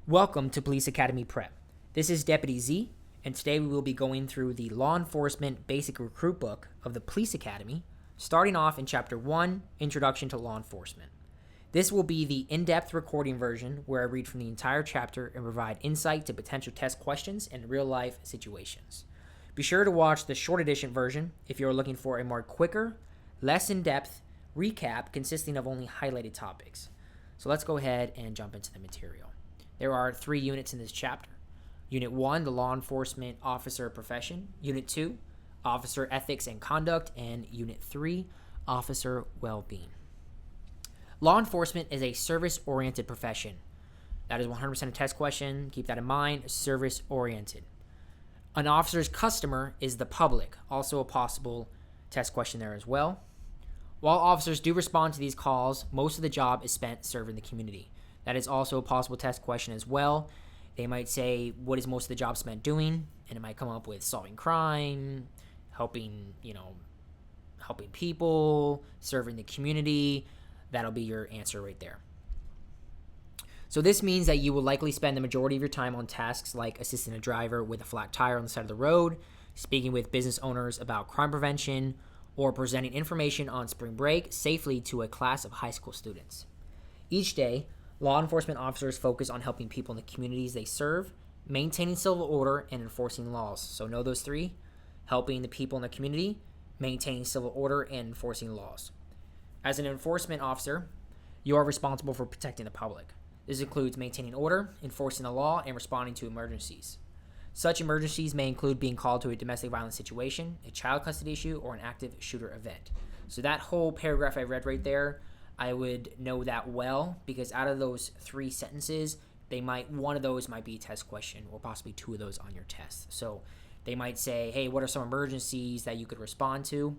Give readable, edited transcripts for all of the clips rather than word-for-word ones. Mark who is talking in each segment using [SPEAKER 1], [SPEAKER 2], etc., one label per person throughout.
[SPEAKER 1] Welcome to Police Academy Prep. This is Deputy Z, and today we will be going through the Law Enforcement Basic Recruit Book of the Police Academy, starting off in Chapter 1, Introduction to Law Enforcement. This will be the in-depth recording version where I read from the entire chapter and provide insight to potential test questions and real-life situations. Be sure to watch the short edition version if you are looking for a more quicker, less in-depth recap consisting of only highlighted topics. So let's go ahead and jump into the material. There are 3 units in this chapter. Unit 1, the Law Enforcement Officer Profession. Unit 2, Officer Ethics and Conduct. And Unit 3, Officer Well-Being. Law enforcement is a service-oriented profession. That is 100% a test question. Keep that in mind, service-oriented. An officer's customer is the public, also a possible test question there as well. While officers do respond to these calls, most of the job is spent serving the community. That is also a possible test question as well. They might say, what is most of the job spent doing? And it might come up with solving crime, helping people, serving the community. That'll be your answer right there. So this means that you will likely spend the majority of your time on tasks like assisting a driver with a flat tire on the side of the road, speaking with business owners about crime prevention, or presenting information on spring break safely to a class of high school students. Each day, law enforcement officers focus on helping people in the communities they serve, maintaining civil order, and enforcing laws. So know those 3: helping the people in the community, maintaining civil order, and enforcing laws. As an enforcement officer, you are responsible for protecting the public. This includes maintaining order, enforcing the law, and responding to emergencies. Such emergencies may include being called to a domestic violence situation, a child custody issue, or an active shooter event. So that whole paragraph I read right there, I would know that well, because out of those 3 sentences, one of those might be a test question, or possibly 2 of those on your test. So they might say, hey, what are some emergencies that you could respond to?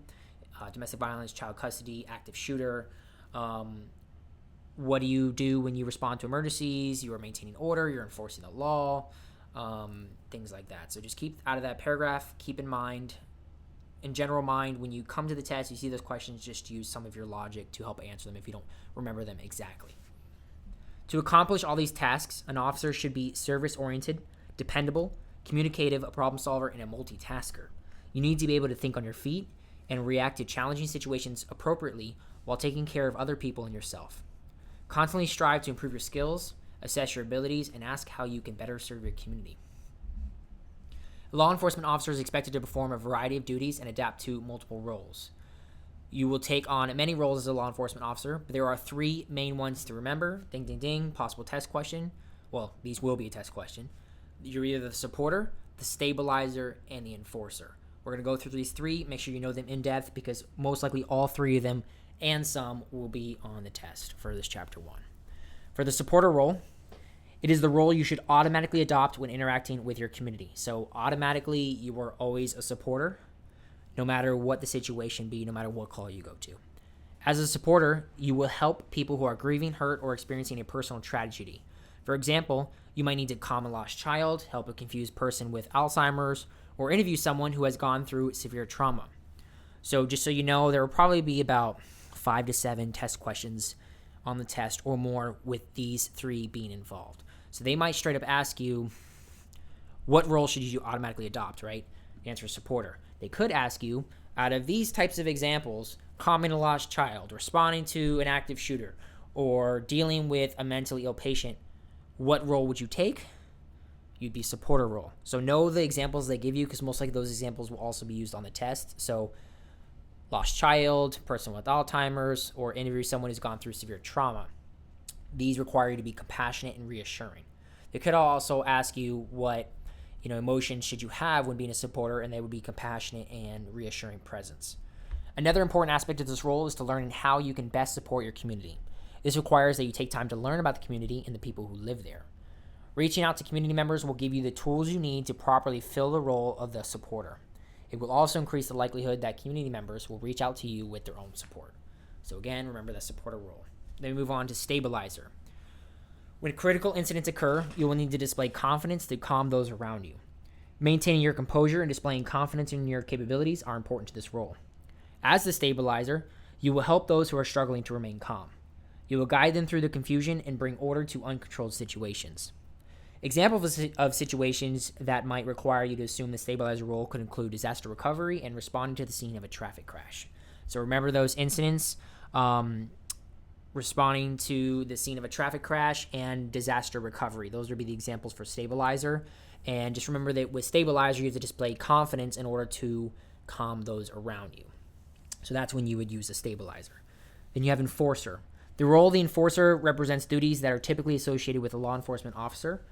[SPEAKER 1] Domestic violence, child custody, active shooter. What do you do when you respond to emergencies? You are maintaining order, you're enforcing the law, things like that. So just keep out of that paragraph, keep in mind, in general mind, when you come to the test, you see those questions, just use some of your logic to help answer them if you don't remember them exactly. To accomplish all these tasks, an officer should be service-oriented, dependable, communicative, a problem solver, and a multitasker. You need to be able to think on your feet and react to challenging situations appropriately while taking care of other people and yourself. Constantly strive to improve your skills, assess your abilities, and ask how you can better serve your community. A law enforcement officer is expected to perform a variety of duties and adapt to multiple roles. You will take on many roles as a law enforcement officer, but there are 3 main ones to remember. Ding, ding, ding, possible test question. Well, these will be a test question. You're either the supporter, the stabilizer, and the enforcer. We're going to go through these 3. Make sure you know them in depth because most likely all 3 of them and some will be on the test for this chapter 1. For the supporter role, it is the role you should automatically adopt when interacting with your community. So automatically, you are always a supporter, no matter what the situation be, no matter what call you go to. As a supporter, you will help people who are grieving, hurt, or experiencing a personal tragedy. For example, you might need to calm a lost child, help a confused person with Alzheimer's, or interview someone who has gone through severe trauma. So just so you know, there will probably be about 5 to 7 test questions on the test or more with these 3 being involved. So they might straight up ask you, what role should you automatically adopt, right? The answer is supporter. They could ask you, out of these types of examples, calming a lost child, responding to an active shooter, or dealing with a mentally ill patient, what role would you take? You'd be supporter role. So know the examples they give you because most likely those examples will also be used on the test. So lost child, person with Alzheimer's, or interview someone who's gone through severe trauma. These require you to be compassionate and reassuring. They could also ask you what emotions should you have when being a supporter, and they would be compassionate and reassuring presence. Another important aspect of this role is to learning how you can best support your community. This requires that you take time to learn about the community and the people who live there. Reaching out to community members will give you the tools you need to properly fill the role of the supporter. It will also increase the likelihood that community members will reach out to you with their own support. So again, remember the supporter role. Then we move on to stabilizer. When critical incidents occur, you will need to display confidence to calm those around you. Maintaining your composure and displaying confidence in your capabilities are important to this role. As the stabilizer, you will help those who are struggling to remain calm. You will guide them through the confusion and bring order to uncontrolled situations. Examples of situations that might require you to assume the stabilizer role could include disaster recovery and responding to the scene of a traffic crash. So remember those incidents, responding to the scene of a traffic crash and disaster recovery. Those would be the examples for stabilizer. And just remember that with stabilizer, you have to display confidence in order to calm those around you. So that's when you would use a stabilizer. Then you have enforcer. The role of the enforcer represents duties that are typically associated with a law enforcement officer.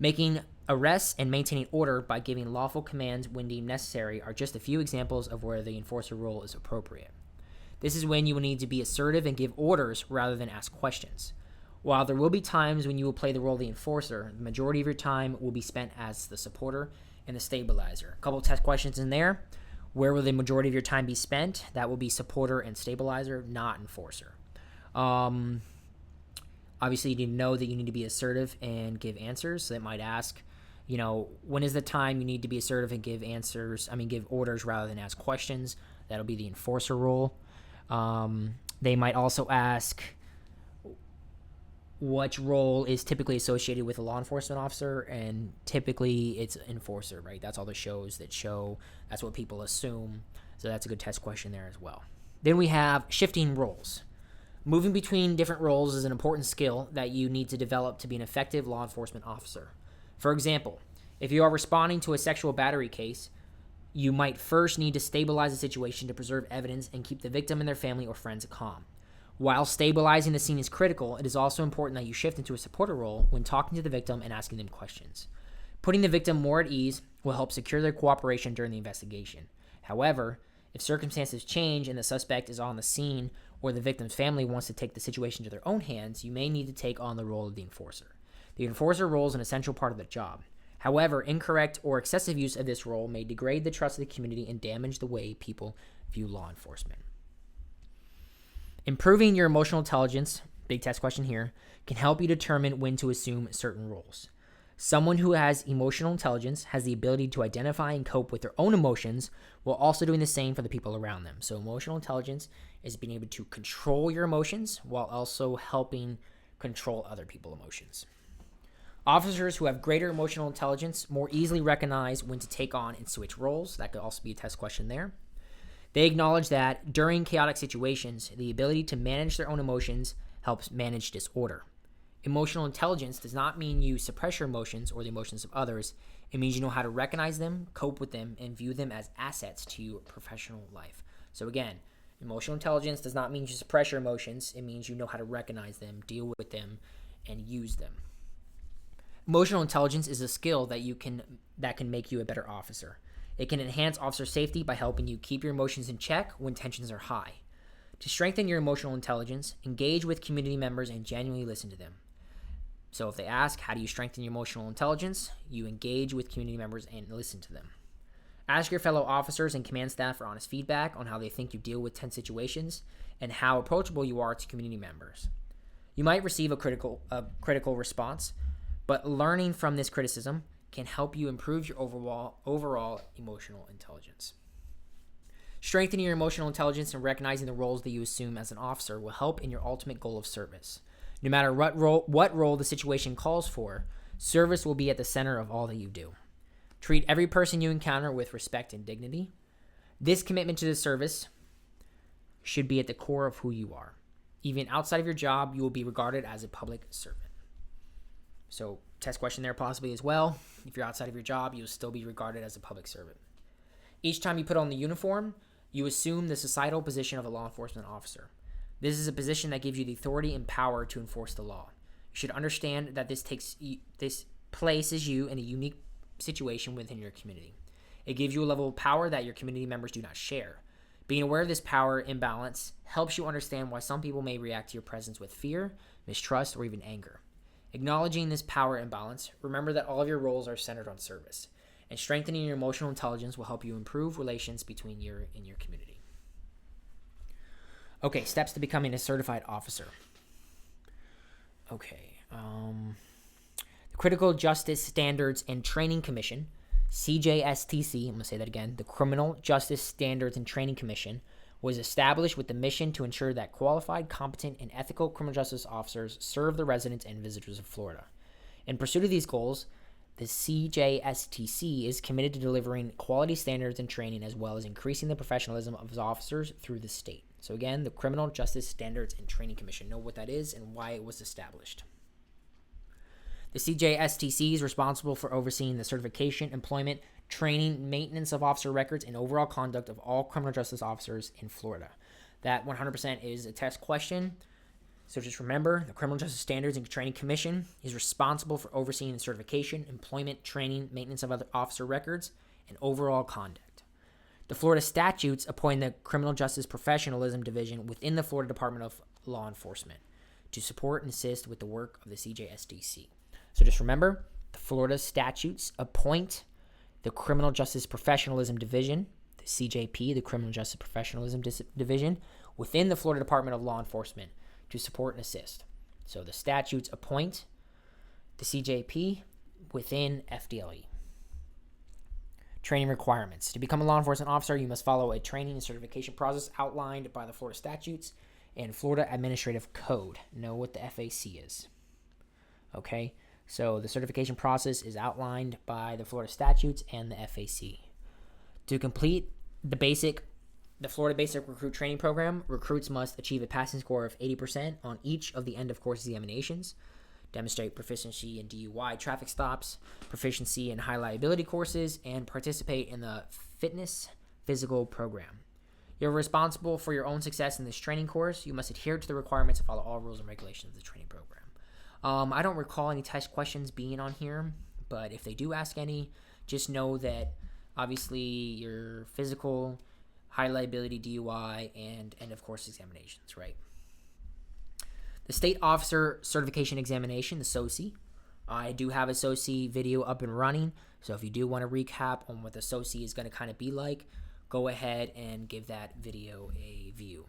[SPEAKER 1] Making arrests and maintaining order by giving lawful commands when deemed necessary are just a few examples of where the enforcer role is appropriate. This is when you will need to be assertive and give orders rather than ask questions. While there will be times when you will play the role of the enforcer, the majority of your time will be spent as the supporter and the stabilizer. A couple test questions in there. Where will the majority of your time be spent? That will be supporter and stabilizer, not enforcer. Obviously, you need to know that you need to be assertive and give answers. So they might ask, when is the time you need to be assertive and give give orders rather than ask questions? That'll be the enforcer role. They might also ask which role is typically associated with a law enforcement officer, and typically it's enforcer, right? That's all the shows that show. That's what people assume. So that's a good test question there as well. Then we have shifting roles. Moving between different roles is an important skill that you need to develop to be an effective law enforcement officer. For example, if you are responding to a sexual battery case, you might first need to stabilize the situation to preserve evidence and keep the victim and their family or friends calm. While stabilizing the scene is critical, it is also important that you shift into a supporter role when talking to the victim and asking them questions. Putting the victim more at ease will help secure their cooperation during the investigation. However, if circumstances change and the suspect is on the scene or the victim's family wants to take the situation to their own hands, you may need to take on the role of the enforcer. The enforcer role is an essential part of the job. However, incorrect or excessive use of this role may degrade the trust of the community and damage the way people view law enforcement. Improving your emotional intelligence, big test question here, can help you determine when to assume certain roles. Someone who has emotional intelligence has the ability to identify and cope with their own emotions while also doing the same for the people around them. So emotional intelligence is being able to control your emotions while also helping control other people's emotions. Officers who have greater emotional intelligence more easily recognize when to take on and switch roles. That could also be a test question there. They acknowledge that during chaotic situations, the ability to manage their own emotions helps manage disorder. Emotional intelligence does not mean you suppress your emotions or the emotions of others. It means you know how to recognize them, cope with them, and view them as assets to your professional life. So again, emotional intelligence does not mean you suppress your emotions. It means you know how to recognize them, deal with them, and use them. Emotional intelligence is a skill that can make you a better officer. It can enhance officer safety by helping you keep your emotions in check when tensions are high. To strengthen your emotional intelligence, engage with community members and genuinely listen to them. So if they ask, how do you strengthen your emotional intelligence? You engage with community members and listen to them. Ask your fellow officers and command staff for honest feedback on how they think you deal with tense situations and how approachable you are to community members. You might receive a critical response, but learning from this criticism can help you improve your overall emotional intelligence. Strengthening your emotional intelligence and recognizing the roles that you assume as an officer will help in your ultimate goal of service. No matter what role the situation calls for, service will be at the center of all that you do. Treat every person you encounter with respect and dignity. This commitment to the service should be at the core of who you are. Even outside of your job, you will be regarded as a public servant. So, test question there possibly as well. If you're outside of your job, you'll still be regarded as a public servant. Each time you put on the uniform, you assume the societal position of a law enforcement officer. This is a position that gives you the authority and power to enforce the law. You should understand that this places you in a unique situation within your community. It gives you a level of power that your community members do not share. Being aware of this power imbalance helps you understand why some people may react to your presence with fear, mistrust, or even anger. Acknowledging this power imbalance, remember that all of your roles are centered on service, and strengthening your emotional intelligence will help you improve relations between you and your community. Okay, steps to becoming a certified officer. Okay, the Critical Justice Standards and Training Commission, CJSTC, I'm going to say that again, the Criminal Justice Standards and Training Commission, was established with the mission to ensure that qualified, competent, and ethical criminal justice officers serve the residents and visitors of Florida. In pursuit of these goals, the CJSTC is committed to delivering quality standards and training, as well as increasing the professionalism of its officers through the state. So again, the Criminal Justice Standards and Training Commission. Know what that is and why it was established. The CJSTC is responsible for overseeing the certification, employment, training, maintenance of officer records, and overall conduct of all criminal justice officers in Florida. That 100% is a test question. So just remember, the Criminal Justice Standards and Training Commission is responsible for overseeing the certification, employment, training, maintenance of other officer records, and overall conduct. The Florida statutes appoint the Criminal Justice Professionalism Division within the Florida Department of Law Enforcement to support and assist with the work of the CJSDC. So just remember, the Florida statutes appoint the Criminal Justice Professionalism Division, the CJP, the Criminal Justice Professionalism Division, within the Florida Department of Law Enforcement to support and assist. So the statutes appoint the CJP within FDLE. Training requirements. To become a law enforcement officer, you must follow a training and certification process outlined by the Florida statutes and Florida Administrative Code. Know what the FAC is. Okay, so the certification process is outlined by the Florida statutes and the FAC. To complete the Florida Basic Recruit Training Program, recruits must achieve a passing score of 80% on each of the end-of-course examinations, demonstrate proficiency in DUI traffic stops, proficiency in high liability courses, and participate in the fitness physical program. You're responsible for your own success in this training course. You must adhere to the requirements and follow all rules and regulations of the training program. I don't recall any test questions being on here, but if they do ask any, just know that obviously your physical, high liability DUI, and end of course examinations, right? The State Officer Certification Examination, the SOCE. I do have a SOCE video up and running, so if you do want to recap on what the SOCE is going to kind of be like, go ahead and give that video a view.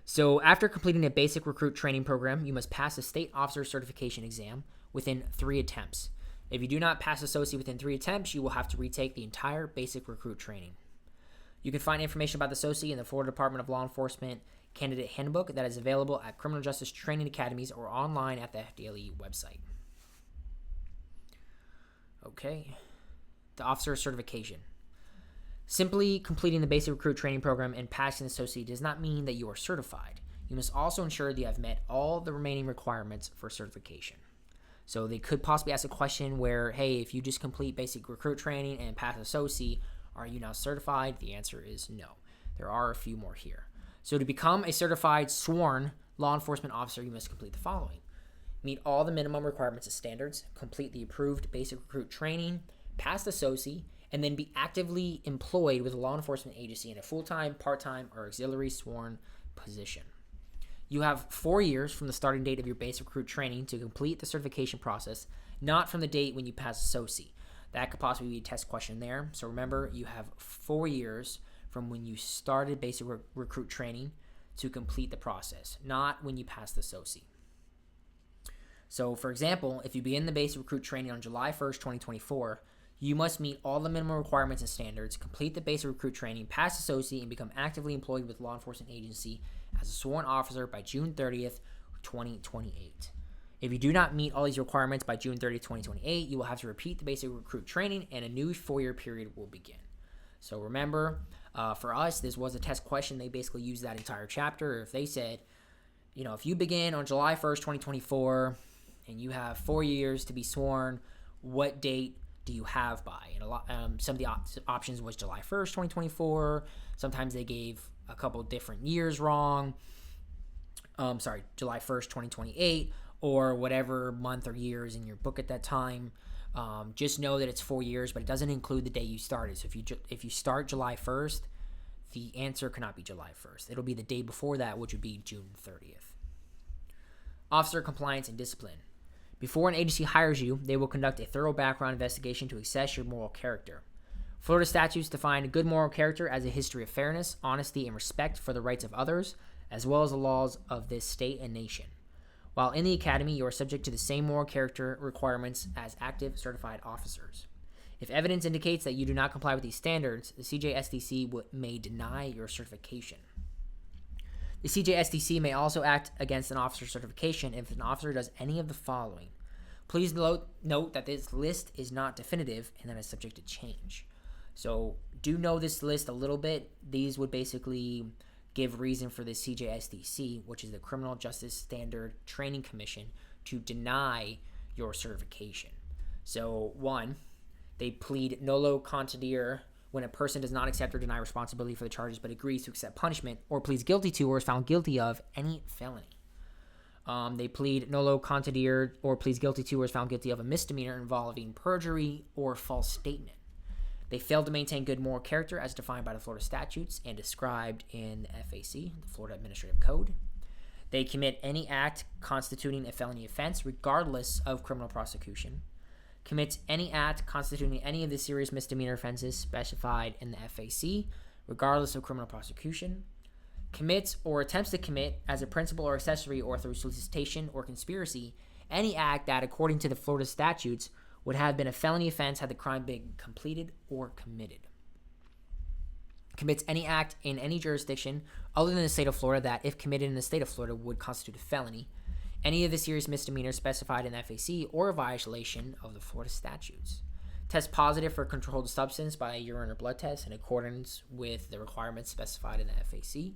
[SPEAKER 1] So after completing a basic recruit training program, you must pass the State Officer Certification exam within 3 attempts. If you do not pass the SOCE within 3 attempts, you will have to retake the entire basic recruit training. You can find information about the SOCE in the Florida Department of Law Enforcement Candidate Handbook that is available at Criminal Justice Training Academies or online at the FDLE website. Okay, the Officer Certification. Simply completing the basic recruit training program and passing the SOCE does not mean that you are certified. You must also ensure that you have met all the remaining requirements for certification. So they could possibly ask a question where, hey, if you just complete basic recruit training and pass the SOCE, are you now certified? The answer is no. There are a few more here. So to become a certified sworn law enforcement officer, you must complete the following. Meet all the minimum requirements and standards, complete the approved basic recruit training, pass the SOCE, and then be actively employed with a law enforcement agency in a full-time, part-time, or auxiliary sworn position. You have 4 years from the starting date of your basic recruit training to complete the certification process, not from the date when you pass the SOCE. That could possibly be a test question there. So remember, you have 4 years from when you started basic recruit training to complete the process, not when you pass the SOCE. So for example, if you begin the basic recruit training on July 1st, 2024, you must meet all the minimum requirements and standards, complete the basic recruit training, pass the SOCE, and become actively employed with law enforcement agency as a sworn officer by June 30th, 2028. If you do not meet all these requirements by June 30th, 2028, you will have to repeat the basic recruit training and a new 4-year period will begin. So remember, for us, this was a test question. They basically used that entire chapter. If they said, if you begin on July 1st, 2024, and you have 4 years to be sworn, what date do you have by? And some of the options was July 1st, 2024. Sometimes they gave a couple different years wrong. July 1st, 2028, or whatever month or years in your book at that time. Just know that it's 4 years, but it doesn't include the day you started. So if you start July 1st, the answer cannot be July 1st. It'll be the day before that, which would be June 30th. Officer compliance and discipline. Before an agency hires you, they will conduct a thorough background investigation to assess your moral character. Florida statutes define good moral character as a history of fairness, honesty, and respect for the rights of others, as well as the laws of this state and nation. While in the academy, you are subject to the same moral character requirements as active certified officers. If evidence indicates that you do not comply with these standards, the CJSDC may deny your certification. The CJSDC may also act against an officer's certification if an officer does any of the following: Please note that this list is not definitive and that it's subject to change. So do know this list a little bit. These would basically give reason for the CJSDC, which is the Criminal Justice Standard Training Commission, to deny your certification. So 1, they plead nolo contendere when a person does not accept or deny responsibility for the charges but agrees to accept punishment or pleads guilty to or is found guilty of any felony. They plead nolo contendere or pleads guilty to or is found guilty of a misdemeanor involving perjury or false statement. They fail to maintain good moral character as defined by the Florida statutes and described in FAC, the Florida Administrative Code. They commit any act constituting a felony offense regardless of criminal prosecution. Commits any act constituting any of the serious misdemeanor offenses specified in the FAC regardless of criminal prosecution. Commits or attempts to commit as a principal or accessory or through solicitation or conspiracy any act that, according to the Florida statutes, would have been a felony offense had the crime been completed or committed. Commits any act in any jurisdiction other than the state of Florida that, if committed in the state of Florida, would constitute a felony. Any of the serious misdemeanors specified in the FAC or a violation of the Florida statutes. Test positive for a controlled substance by a urine or blood test in accordance with the requirements specified in the FAC.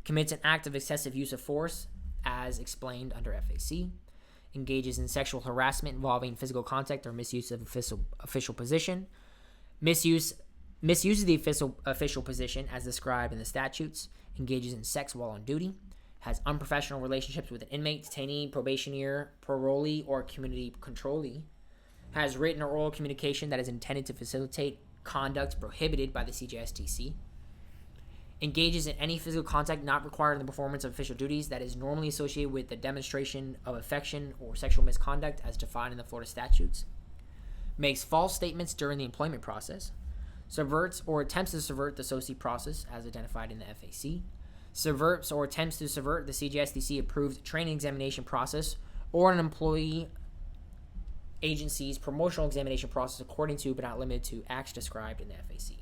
[SPEAKER 1] Commits an act of excessive use of force as explained under FAC. Engages in sexual harassment involving physical contact or misuse of official position. Misuses the official position as described in the statutes. Engages in sex while on duty. Has unprofessional relationships with an inmate, detainee, probationer, parolee, or community controllee. Has written or oral communication that is intended to facilitate conduct prohibited by the CJSTC. Engages in any physical contact not required in the performance of official duties that is normally associated with the demonstration of affection or sexual misconduct as defined in the Florida statutes. Makes false statements during the employment process. Subverts or attempts to subvert the SOCE process as identified in the FAC. Subverts or attempts to subvert the CJSDC approved training examination process or an employee agency's promotional examination process according to but not limited to acts described in the FAC.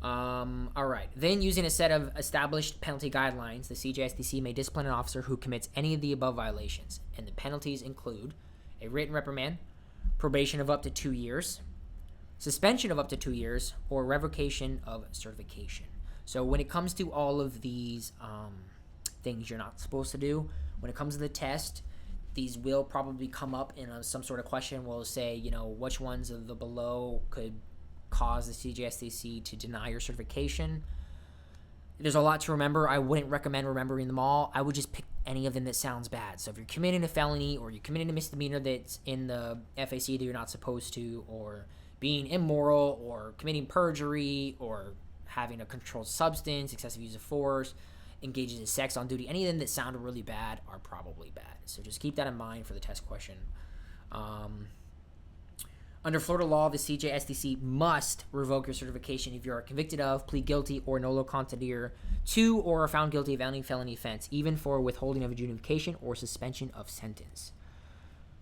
[SPEAKER 1] All right. Then, using a set of established penalty guidelines, the CJSDC may discipline an officer who commits any of the above violations, and the penalties include a written reprimand, probation of up to 2 years, suspension of up to 2 years, or revocation of certification. So when it comes to all of these things you're not supposed to do, when it comes to the test, these will probably come up in some sort of question. We'll say, which ones of the below could cause the CJSDC to deny your certification. There's a lot to remember. I wouldn't recommend remembering them all. I would just pick any of them that sounds bad. So if you're committing a felony or you're committing a misdemeanor that's in the FAC that you're not supposed to, or being immoral, or committing perjury, or having a controlled substance, excessive use of force, engages in sex on duty, any of them that sound really bad are probably bad. So just keep that in mind for the test question. Under Florida law, the CJSDC must revoke your certification if you are convicted of, plead guilty, or nolo contendere to, or are found guilty of any felony offense, even for withholding of adjudication or suspension of sentence.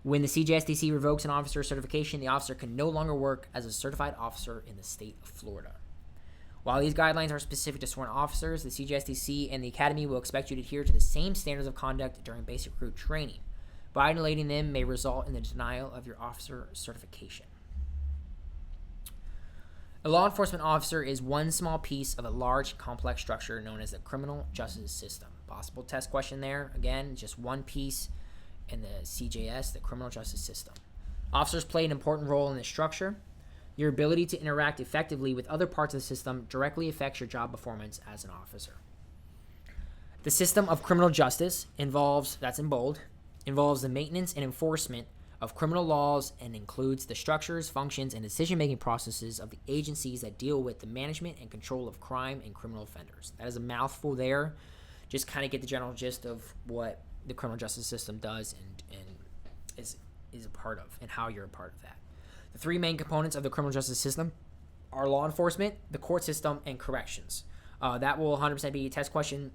[SPEAKER 1] When the CJSDC revokes an officer's certification, the officer can no longer work as a certified officer in the state of Florida. While these guidelines are specific to sworn officers, the CJSDC and the Academy will expect you to adhere to the same standards of conduct during basic recruit training. Violating them may result in the denial of your officer certification. A law enforcement officer is one small piece of a large, complex structure known as the criminal justice system. Possible test question there. Again, just one piece in the CJS, the criminal justice system. Officers play an important role in this structure. Your ability to interact effectively with other parts of the system directly affects your job performance as an officer. The system of criminal justice involves, that's in bold, involves the maintenance and enforcement of criminal laws and includes the structures, functions, and decision-making processes of the agencies that deal with the management and control of crime and criminal offenders. That is a mouthful there. Just kind of get the general gist of what the criminal justice system does and is a part of, and how you're a part of that. The three main components of the criminal justice system are law enforcement, the court system, and corrections. That will 100% be a test question,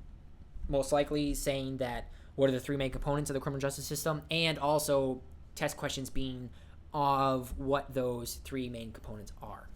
[SPEAKER 1] most likely saying that what are the three main components of the criminal justice system, and also test questions being of what those three main components are.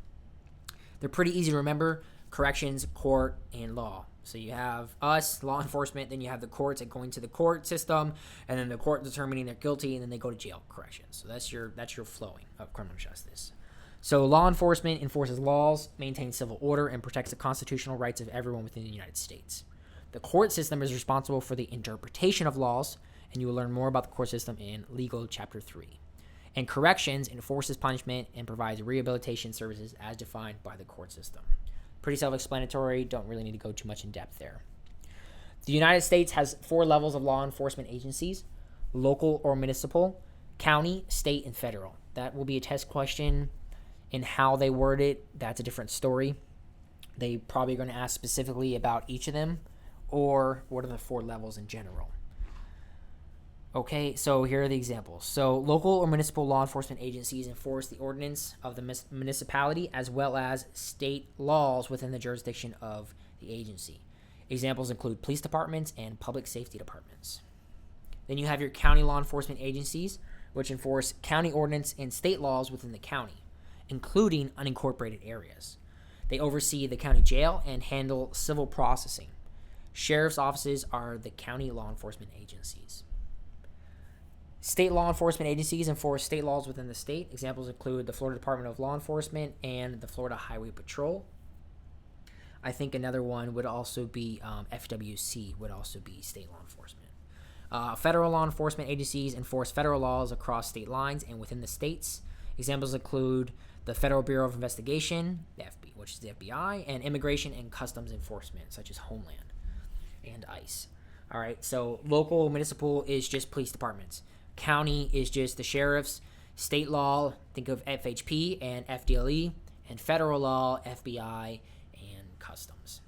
[SPEAKER 1] They're pretty easy to remember. corrections, court, and law. So you have us, law enforcement, then you have the courts and going to the court system, and then the court determining they're guilty, and then they go to jail, corrections. So that's your flowing of criminal justice. So law enforcement enforces laws, maintains civil order, and protects the constitutional rights of everyone within the United States. The court system is responsible for the interpretation of laws, and you will learn more about the court system in Legal Chapter 3. And corrections enforces punishment and provides rehabilitation services as defined by the court system. Pretty self-explanatory, don't really need to go too much in depth there. The United States has 4 levels of law enforcement agencies: local or municipal, county, state, and federal. That will be a test question. In how they word it, that's a different story. They probably are going to ask specifically about each of them, or what are the 4 levels in general. Okay, so here are the examples. So local or municipal law enforcement agencies enforce the ordinance of the municipality as well as state laws within the jurisdiction of the agency. Examples include police departments and public safety departments. Then you have your county law enforcement agencies, which enforce county ordinance and state laws within the county, including unincorporated areas. They oversee the county jail and handle civil processing. Sheriff's offices are the county law enforcement agencies. State law enforcement agencies enforce state laws within the state. Examples include the Florida Department of Law Enforcement and the Florida Highway Patrol. I think another one would also be FWC, would also be state law enforcement. Federal law enforcement agencies enforce federal laws across state lines and within the states. Examples include the Federal Bureau of Investigation, the FBI, which is the FBI, and Immigration and Customs Enforcement, such as Homeland and ICE. All right, so local, municipal is just police departments. County is just the sheriffs. State law, think of FHP and FDLE. And federal law, FBI and Customs.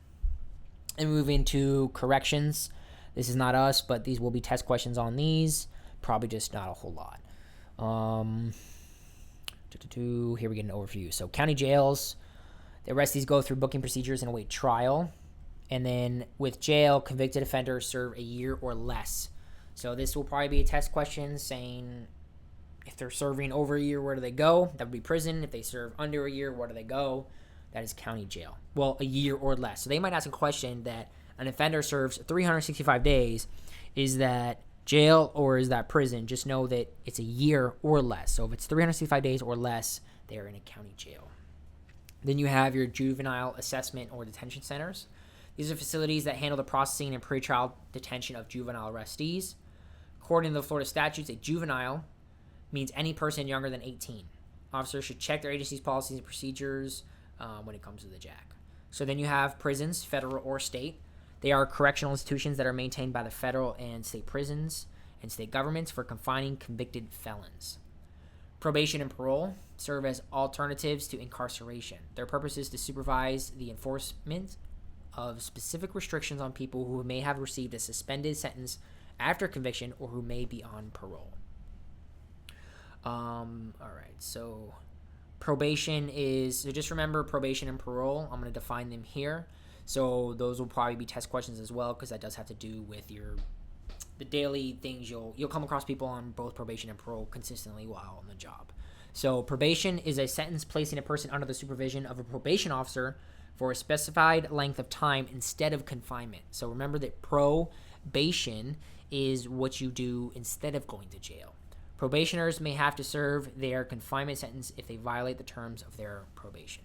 [SPEAKER 1] And move into corrections. This is not us, but these will be test questions on these. Probably just not a whole lot. Here we get an overview. So county jails, the arrestees go through booking procedures and await trial. And then with jail, convicted offenders serve a year or less. So this will probably be a test question saying if they're serving over a year, where do they go? That would be prison. If they serve under a year, where do they go? That is county jail. Well, a year or less. So they might ask a question that an offender serves 365 days. Is that jail or is that prison? Just know that it's a year or less. So if it's 365 days or less, they are in a county jail. Then you have your juvenile assessment or detention centers. These are facilities that handle the processing and pretrial detention of juvenile arrestees. According to the Florida statutes, a juvenile means any person younger than 18. Officers should check their agency's policies and procedures when it comes to the JAC. So then you have prisons, federal or state. They are correctional institutions that are maintained by the federal and state prisons and state governments for confining convicted felons. Probation and parole serve as alternatives to incarceration. Their purpose is to supervise the enforcement of specific restrictions on people who may have received a suspended sentence after conviction or who may be on parole. All right, so probation is, so just remember probation and parole. I'm going to define them here. So those will probably be test questions as well, because that does have to do with the daily things you'll come across people on both probation and parole consistently while on the job. So probation is a sentence placing a person under the supervision of a probation officer for a specified length of time instead of confinement. So remember that probation is what you do instead of going to jail. Probationers may have to serve their confinement sentence if they violate the terms of their probation.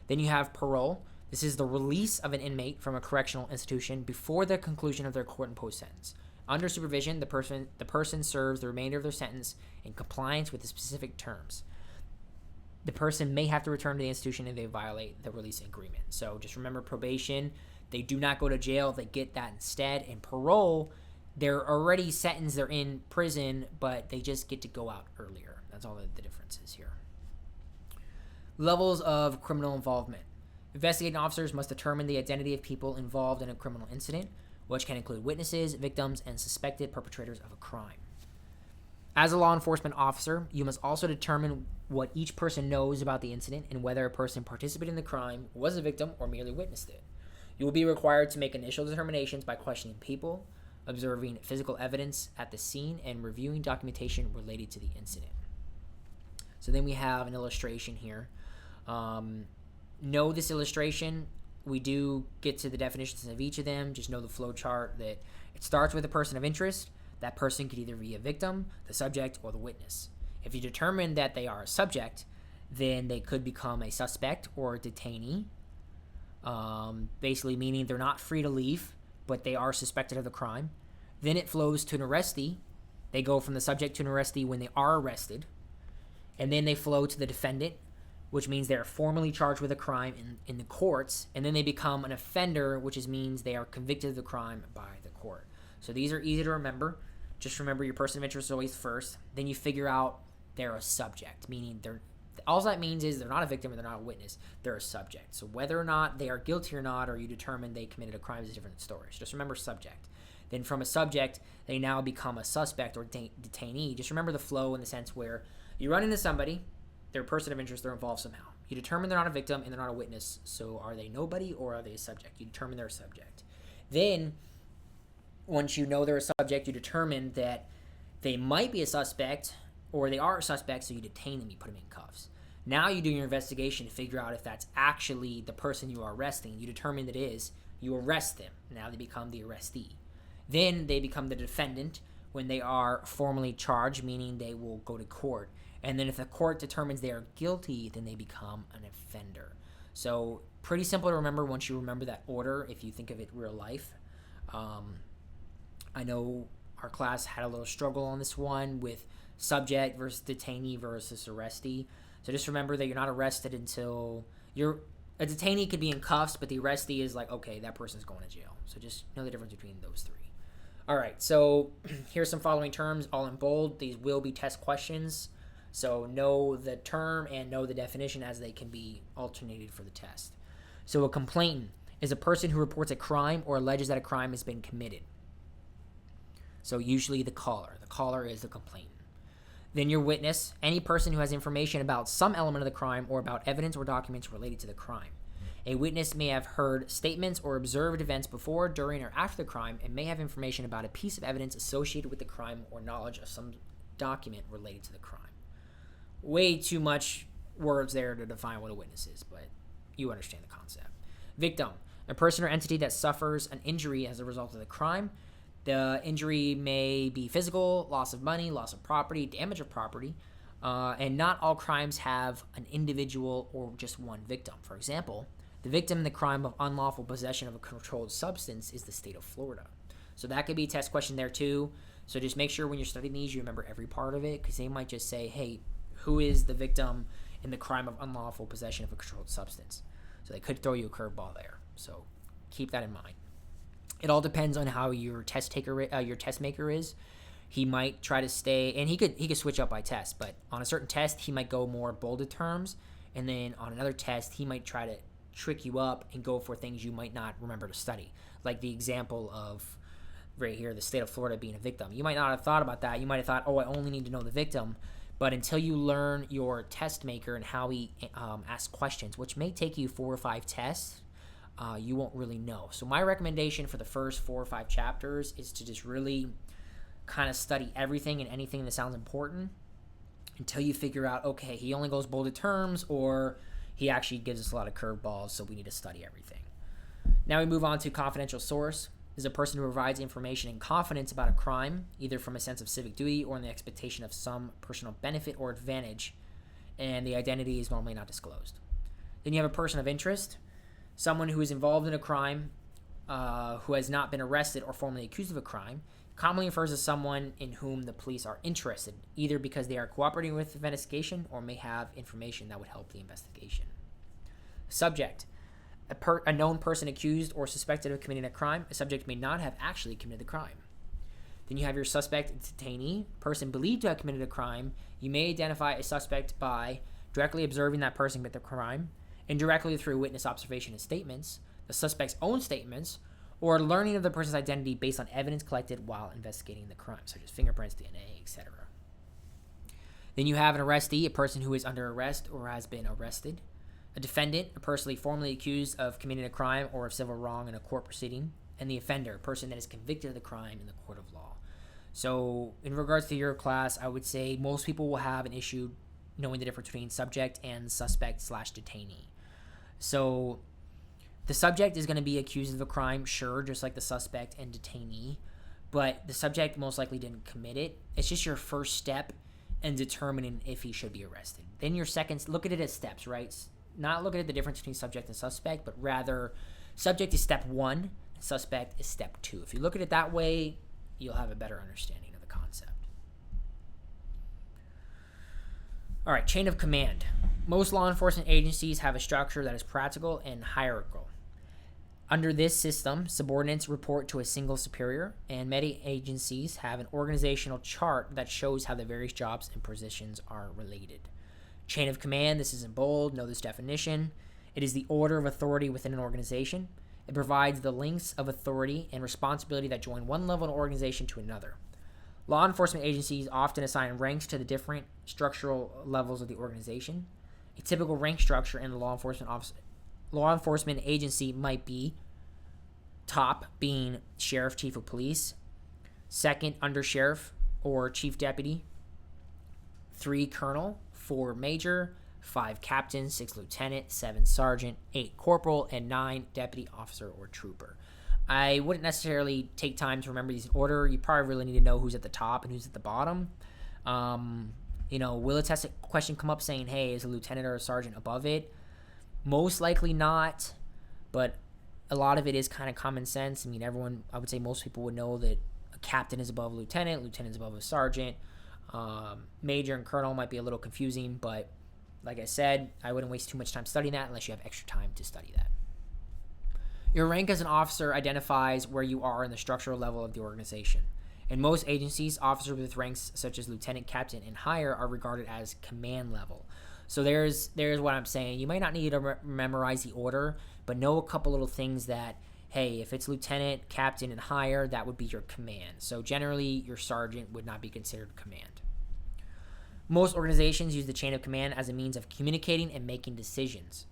[SPEAKER 1] Then you have parole. This is the release of an inmate from a correctional institution before the conclusion of their court-imposed sentence. Under supervision, the person serves the remainder of their sentence in compliance with the specific terms. The person may have to return to the institution if they violate the release agreement. So just remember probation, they do not go to jail, they get that instead. And parole, they're already sentenced, they're in prison, but they just get to go out earlier. That's all the difference is here. Levels of criminal involvement. Investigating officers must determine the identity of people involved in a criminal incident, which can include witnesses, victims, and suspected perpetrators of a crime. As a law enforcement officer, you must also determine what each person knows about the incident and whether a person participated in the crime, was a victim, or merely witnessed it. You will be required to make initial determinations by questioning people, observing physical evidence at the scene, and reviewing documentation related to the incident. So then we have an illustration here. know this illustration. We do get to the definitions of each of them. Just know the flow chart that it starts with a person of interest. That person could either be a victim, the subject, or the witness. If you determine that they are a subject, then they could become a suspect or a detainee, basically meaning they're not free to leave, but they are suspected of the crime. Then it flows to an arrestee. They go from the subject to an arrestee when they are arrested. And then they flow to the defendant, which means they're formally charged with a crime in the courts. And then they become an offender, which means they are convicted of the crime by the court. So these are easy to remember. Just remember your person of interest is always first. Then you figure out they're a subject, meaning all that means is they're not a victim or they're not a witness. They're a subject. So whether or not they are guilty or not, or you determine they committed a crime is a different story. So just remember subject. Then from a subject, they now become a suspect or detainee. Just remember the flow in the sense where you run into somebody, they're a person of interest, they're involved somehow. You determine they're not a victim and they're not a witness. So are they nobody or are they a subject? You determine they're a subject. Then, once you know they're a subject, you determine that they might be a suspect or they are a suspect, so you detain them, you put them in cuffs. Now you do your investigation to figure out if that's actually the person you are arresting. You determine that it is, you arrest them. Now they become the arrestee. Then they become the defendant when they are formally charged, meaning they will go to court. And then if the court determines they are guilty, then they become an offender. So pretty simple to remember once you remember that order, if you think of it real life. I know our class had a little struggle on this one with subject versus detainee versus arrestee. So just remember that you're not arrested until a detainee could be in cuffs, but the arrestee is like, okay, that person's going to jail. So just know the difference between those three. All right, so here's some following terms, all in bold. These will be test questions. So know the term and know the definition as they can be alternated for the test. So a complainant is a person who reports a crime or alleges that a crime has been committed. So usually the caller. The caller is the complainant. Then your witness, any person who has information about some element of the crime or about evidence or documents related to the crime. A witness may have heard statements or observed events before, during, or after the crime and may have information about a piece of evidence associated with the crime or knowledge of some document related to the crime. Way too much words there to define what a witness is, but you understand the concept. Victim, a person or entity that suffers an injury as a result of the crime. The injury may be physical, loss of money, loss of property, damage of property, and not all crimes have an individual or just one victim. For example, the victim in the crime of unlawful possession of a controlled substance is the state of Florida. So that could be a test question there too. So just make sure when you're studying these, you remember every part of it, because they might just say, hey, who is the victim in the crime of unlawful possession of a controlled substance? So they could throw you a curveball there. So keep that in mind. It all depends on how your test maker is. He might try to stay, and he could switch up by test, but on a certain test, he might go more bolded terms, and then on another test, he might try to trick you up and go for things you might not remember to study. Like the example of right here, the state of Florida being a victim. You might not have thought about that. You might have thought, oh, I only need to know the victim. But until you learn your test maker and how he asks questions, which may take you 4 or 5 tests, you won't really know. So my recommendation for the first 4 or 5 chapters is to just really kind of study everything and anything that sounds important until you figure out, okay, he only goes bolded terms, or he actually gives us a lot of curveballs, so we need to study everything. Now we move on to confidential source. Is a person who provides information in confidence about a crime, either from a sense of civic duty or in the expectation of some personal benefit or advantage, and the identity is normally not disclosed. Then you have a person of interest, someone who is involved in a crime, who has not been arrested or formally accused of a crime. Commonly refers to someone in whom the police are interested, either because they are cooperating with the investigation or may have information that would help the investigation. Subject. A known person accused or suspected of committing a crime. A subject may not have actually committed the crime. Then you have your suspect and detainee. Person believed to have committed a crime. You may identify a suspect by directly observing that person commit the crime, indirectly through witness observation and statements, the suspect's own statements, or learning of the person's identity based on evidence collected while investigating the crime, such as fingerprints, DNA, etc. Then you have an arrestee, a person who is under arrest or has been arrested. A defendant, a person formally accused of committing a crime or of civil wrong in a court proceeding. And the offender, a person that is convicted of the crime in the court of law. So in regards to your class, I would say most people will have an issue knowing the difference between subject and suspect / detainee. So the subject is going to be accused of a crime, sure, just like the suspect and detainee, but the subject most likely didn't commit it. It's just your first step in determining if he should be arrested. Then your second, look at it as steps, right? Not looking at the difference between subject and suspect, but rather subject is step 1, and suspect is step 2. If you look at it that way, you'll have a better understanding of the concept. All right, chain of command. Most law enforcement agencies have a structure that is practical and hierarchical. Under this system, subordinates report to a single superior, and many agencies have an organizational chart that shows how the various jobs and positions are related. Chain of command, this is in bold, know this definition. It is the order of authority within an organization. It provides the links of authority and responsibility that join one level of an organization to another. Law enforcement agencies often assign ranks to the different structural levels of the organization. A typical rank structure in the law enforcement agency might be top being sheriff, chief of police, second under sheriff or chief deputy, 3 colonel, 4 major, 5 captain, 6 lieutenant, 7 sergeant, 8 corporal, and 9 deputy officer or trooper. I wouldn't necessarily take time to remember these in order. You probably really need to know who's at the top and who's at the bottom. Will a test question come up saying, hey, is a lieutenant or a sergeant above it? Most likely not, but a lot of it is kind of common sense. I mean, I would say most people would know that a captain is above a lieutenant is above a sergeant. Major and colonel might be a little confusing, but like I said, I wouldn't waste too much time studying that unless you have extra time to study that. Your rank as an officer identifies where you are in the structural level of the organization. In most agencies, officers with ranks such as lieutenant, captain, and higher are regarded as command level. So there's what I'm saying. You might not need to memorize the order, but know a couple little things that, hey, if it's lieutenant, captain, and higher, that would be your command. So generally, your sergeant would not be considered command. Most organizations use the chain of command as a means of communicating and making decisions.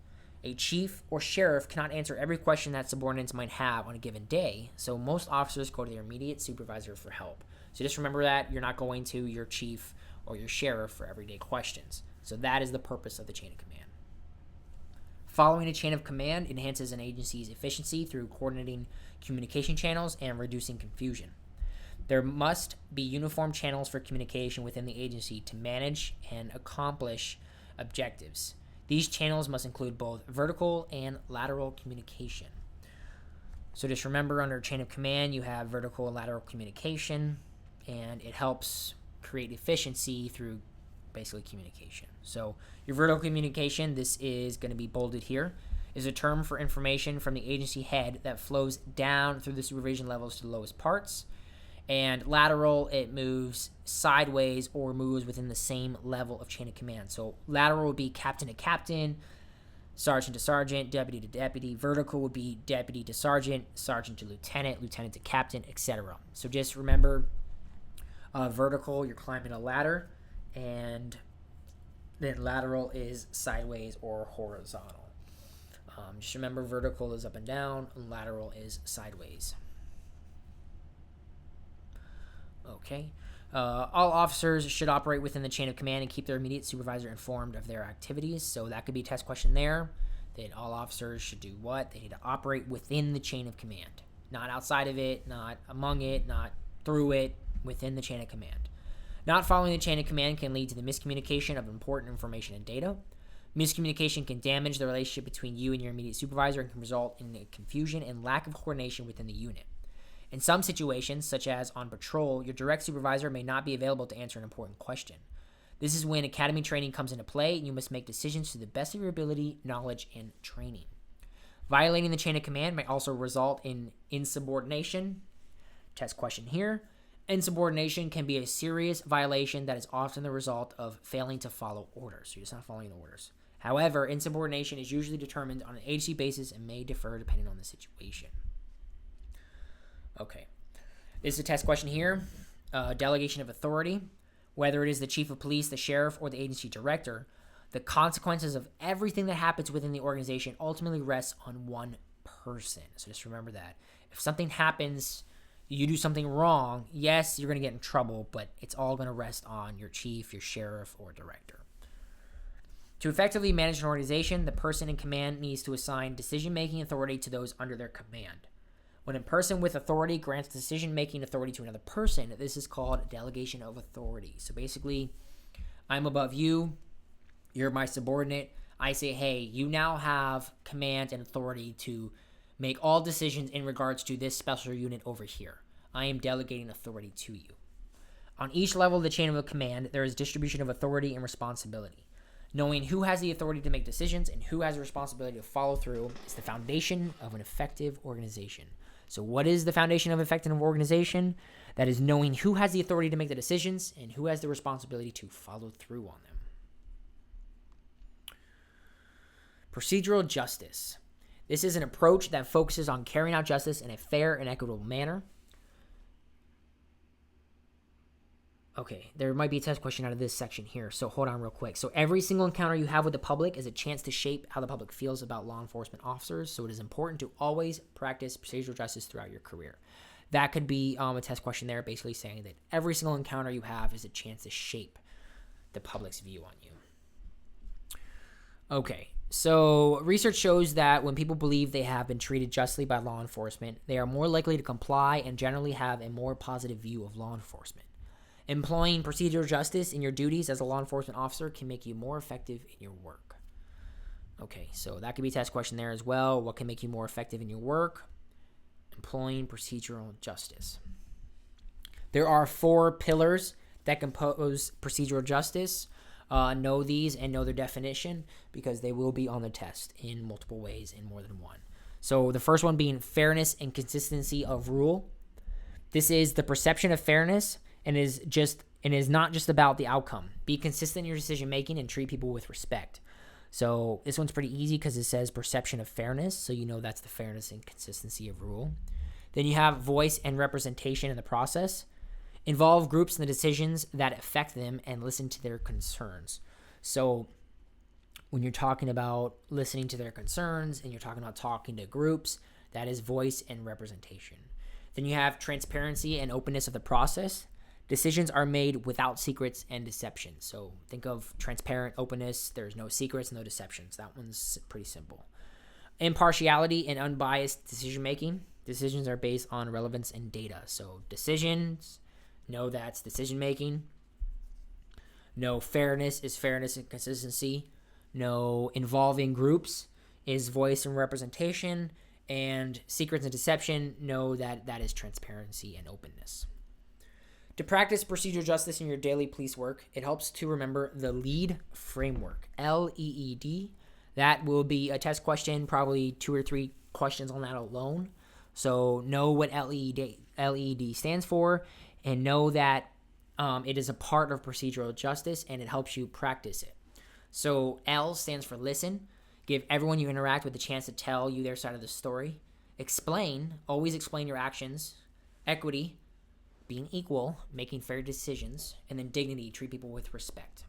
[SPEAKER 1] A chief or sheriff cannot answer every question that subordinates might have on a given day, so most officers go to their immediate supervisor for help. So just remember that you're not going to your chief or your sheriff for everyday questions. So that is the purpose of the chain of command. Following a chain of command enhances an agency's efficiency through coordinating communication channels and reducing confusion. There must be uniform channels for communication within the agency to manage and accomplish objectives. These channels must include both vertical and lateral communication. So just remember, under chain of command, you have vertical and lateral communication, and it helps create efficiency through basically communication. So your vertical communication, this is going to be bolded here, is a term for information from the agency head that flows down through the supervision levels to the lowest parts. And lateral, it moves sideways or moves within the same level of chain of command. So lateral would be captain to captain, sergeant to sergeant, deputy to deputy. Vertical would be deputy to sergeant, sergeant to lieutenant, lieutenant to captain, etc. So just remember, vertical, you're climbing a ladder, and then lateral is sideways or horizontal. Just remember, vertical is up and down, and lateral is sideways. Okay. All officers should operate within the chain of command and keep their immediate supervisor informed of their activities. So that could be a test question there, that all officers should do what? They need to operate within the chain of command. Not outside of it, not among it, not through it, within the chain of command. Not following the chain of command can lead to the miscommunication of important information and data. Miscommunication can damage the relationship between you and your immediate supervisor and can result in confusion and lack of coordination within the unit. In some situations, such as on patrol, your direct supervisor may not be available to answer an important question. This is when academy training comes into play, and you must make decisions to the best of your ability, knowledge, and training. Violating the chain of command may also result in insubordination. Test question here. Insubordination can be a serious violation that is often the result of failing to follow orders. You're just not following the orders. However, insubordination is usually determined on an agency basis and may differ depending on the situation. Okay, this is a test question here. Delegation of authority. Whether it is the chief of police, the sheriff, or the agency director, the consequences of everything that happens within the organization ultimately rests on one person. So just remember that. If something happens, you do something wrong, yes, you're going to get in trouble, but it's all going to rest on your chief, your sheriff, or director. To effectively manage an organization, the person in command needs to assign decision-making authority to those under their command. When a person with authority grants decision-making authority to another person, this is called delegation of authority. So basically, I'm above you, you're my subordinate. I say, hey, you now have command and authority to make all decisions in regards to this special unit over here. I am delegating authority to you. On each level of the chain of command, there is distribution of authority and responsibility. Knowing who has the authority to make decisions and who has the responsibility to follow through is the foundation of an effective organization. So what is the foundation of an effective organization? That is knowing who has the authority to make the decisions and who has the responsibility to follow through on them. Procedural justice. This is an approach that focuses on carrying out justice in a fair and equitable manner. Okay, there might be a test question out of this section here, so hold on real quick. So every single encounter you have with the public is a chance to shape how the public feels about law enforcement officers, so it is important to always practice procedural justice throughout your career. That could be a test question there, basically saying that every single encounter you have is a chance to shape the public's view on you. Okay, so research shows that when people believe they have been treated justly by law enforcement, they are more likely to comply and generally have a more positive view of law enforcement. Employing procedural justice in your duties as a law enforcement officer can make you more effective in your work. Okay, so that could be a test question there as well. What can make you more effective in your work? Employing procedural justice. There are 4 pillars that compose procedural justice. Know these and know their definition because they will be on the test in multiple ways, in more than one. So the first one being fairness and consistency of rule. This is the perception of fairness and is not just about the outcome. Be consistent in your decision making and treat people with respect. So this one's pretty easy because it says perception of fairness, so you know that's the fairness and consistency of rule. Then you have voice and representation in the process. Involve groups in the decisions that affect them and listen to their concerns. So when you're talking about listening to their concerns and you're talking about talking to groups, that is voice and representation. Then you have transparency and openness of the process. Decisions are made without secrets and deception. So think of transparent openness. There's no secrets, no deceptions. That one's pretty simple. Impartiality and unbiased decision-making. Decisions are based on relevance and data. So decisions, no, that's decision-making. No, fairness is fairness and consistency. No, involving groups is voice and representation. And secrets and deception, no, that is transparency and openness. To practice procedural justice in your daily police work, it helps to remember the LEAD framework, LEED. That will be a test question, probably 2 or 3 questions on that alone. So know what LEED stands for and know that it is a part of procedural justice and it helps you practice it. So L stands for listen. Give everyone you interact with a chance to tell you their side of the story. Explain. Always explain your actions. Equity. Being equal, making fair decisions, and then dignity, treat people with respect.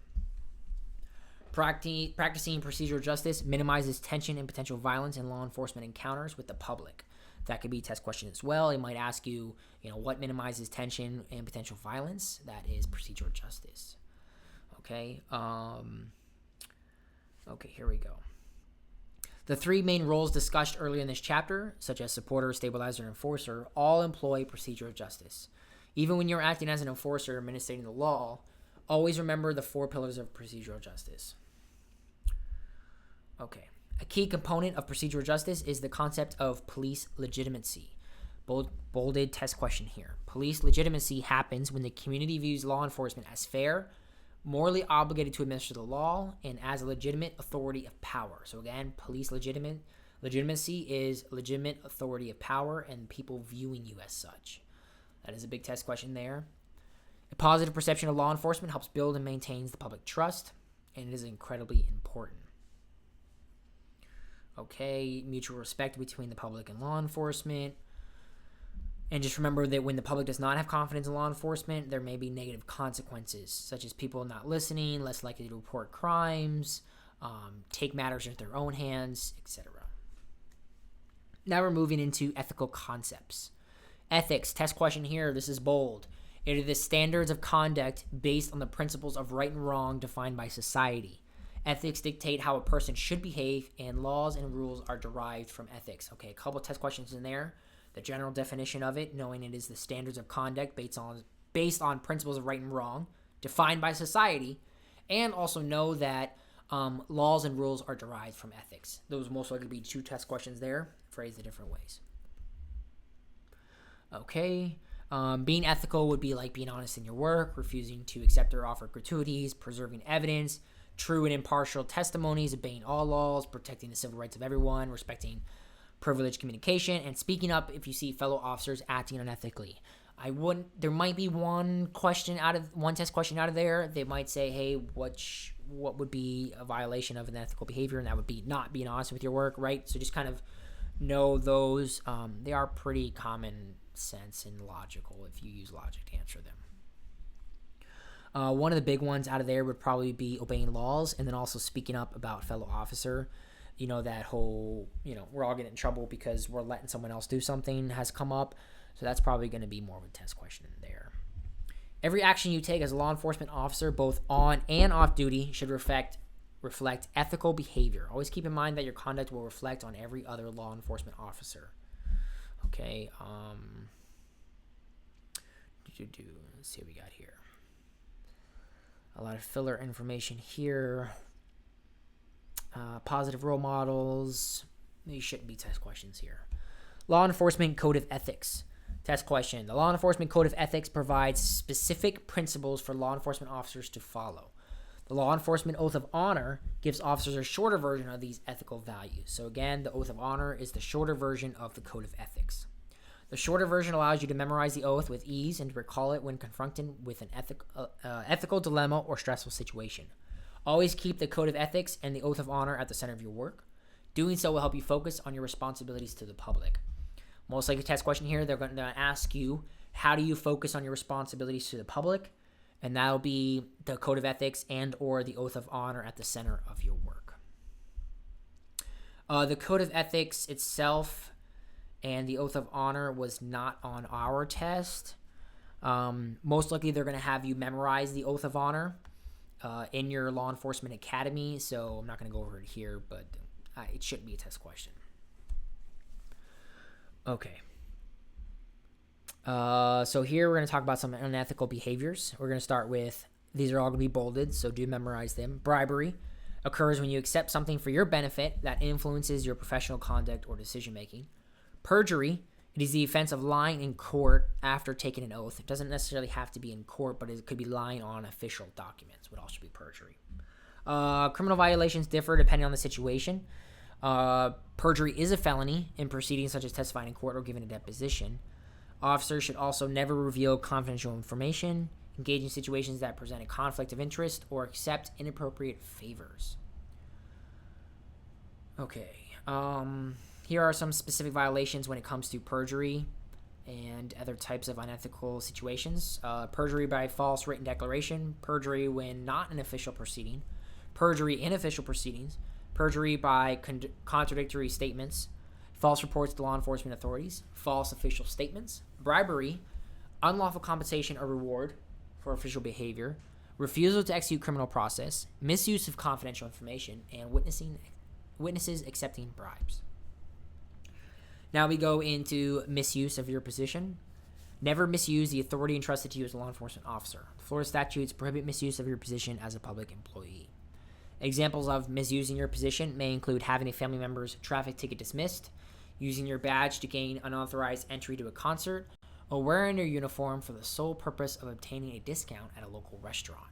[SPEAKER 1] Practicing procedural justice minimizes tension and potential violence in law enforcement encounters with the public. That could be a test question as well. It might ask you, what minimizes tension and potential violence? That is procedural justice. Okay. Okay, here we go. The 3 main roles discussed earlier in this chapter, such as supporter, stabilizer, and enforcer, all employ procedural justice. Even when you're acting as an enforcer administrating the law, always remember the 4 pillars of procedural justice. Okay. A key component of procedural justice is the concept of police legitimacy. Bolded test question here. Police legitimacy happens when the community views law enforcement as fair, morally obligated to administer the law, and as a legitimate authority of power. So again, police legitimacy is legitimate authority of power and people viewing you as such. That is a big test question there. A positive perception of law enforcement helps build and maintains the public trust, and it is incredibly important. Okay, mutual respect between the public and law enforcement. And just remember that when the public does not have confidence in law enforcement, there may be negative consequences, such as people not listening, less likely to report crimes, take matters into their own hands, etc. Now we're moving into ethical concepts. Ethics, test question here, this is bold. It are the standards of conduct based on the principles of right and wrong defined by society. Ethics dictate how a person should behave, and laws and rules are derived from ethics. Okay, a couple test questions in there. The general definition of it, knowing it is the standards of conduct based on principles of right and wrong, defined by society, and also know that laws and rules are derived from ethics. Those will most likely be 2 test questions there, phrased in different ways. Okay. Being ethical would be like being honest in your work, refusing to accept or offer gratuities, preserving evidence, true and impartial testimonies, obeying all laws, protecting the civil rights of everyone, respecting privileged communication, and speaking up if you see fellow officers acting unethically. There might be one test question out of there. They might say, hey, what would be a violation of an ethical behavior? And that would be not being honest with your work, right? So just kind of know those. They are pretty common sense and logical if you use logic to answer them. One of the big ones out of there would probably be obeying laws, and then also speaking up about fellow officer. That whole, we're all getting in trouble because we're letting someone else do something has come up. So that's probably going to be more of a test question in there. Every action you take as a law enforcement officer, both on and off duty, should reflect ethical behavior. Always keep in mind that your conduct will reflect on every other law enforcement officer. Okay. Let's see what we got here. A lot of filler information here. Positive role models. These shouldn't be test questions here. Law Enforcement Code of Ethics. Test question. The Law Enforcement Code of Ethics provides specific principles for law enforcement officers to follow. The Law Enforcement Oath of Honor gives officers a shorter version of these ethical values. So again, the Oath of Honor is the shorter version of the Code of Ethics. The shorter version allows you to memorize the oath with ease and to recall it when confronted with an ethical dilemma or stressful situation. Always keep the Code of Ethics and the Oath of Honor at the center of your work. Doing so will help you focus on your responsibilities to the public. Most likely test question here, they're going to ask you, how do you focus on your responsibilities to the public? And that'll be the Code of Ethics and or the Oath of Honor at the center of your work. The Code of Ethics itself and the Oath of Honor was not on our test. Most likely they're going to have you memorize the Oath of Honor in your law enforcement academy. So I'm not going to go over it here, but it shouldn't be a test question. Okay. So here we're going to talk about some unethical behaviors. We're going to start with, these are all going to be bolded, so do memorize them. Bribery occurs when you accept something for your benefit that influences your professional conduct or decision making. Perjury, it is the offense of lying in court after taking an oath. It doesn't necessarily have to be in court, but it could be lying on official documents, would also be perjury. Criminal violations differ depending on the situation. Perjury is a felony in proceedings such as testifying in court or giving a deposition. Officers should also never reveal confidential information, engage in situations that present a conflict of interest, or accept inappropriate favors. Okay. Here are some specific violations when it comes to perjury and other types of unethical situations. Perjury by false written declaration, perjury when not an official proceeding, perjury in official proceedings, perjury by contradictory statements, false reports to law enforcement authorities, false official statements, bribery, unlawful compensation or reward for official behavior, refusal to execute criminal process, misuse of confidential information, and witnesses accepting bribes. Now we go into misuse of your position. Never misuse the authority entrusted to you as a law enforcement officer. The Florida statutes prohibit misuse of your position as a public employee. Examples of misusing your position may include having a family member's traffic ticket dismissed, using your badge to gain unauthorized entry to a concert, or wearing your uniform for the sole purpose of obtaining a discount at a local restaurant.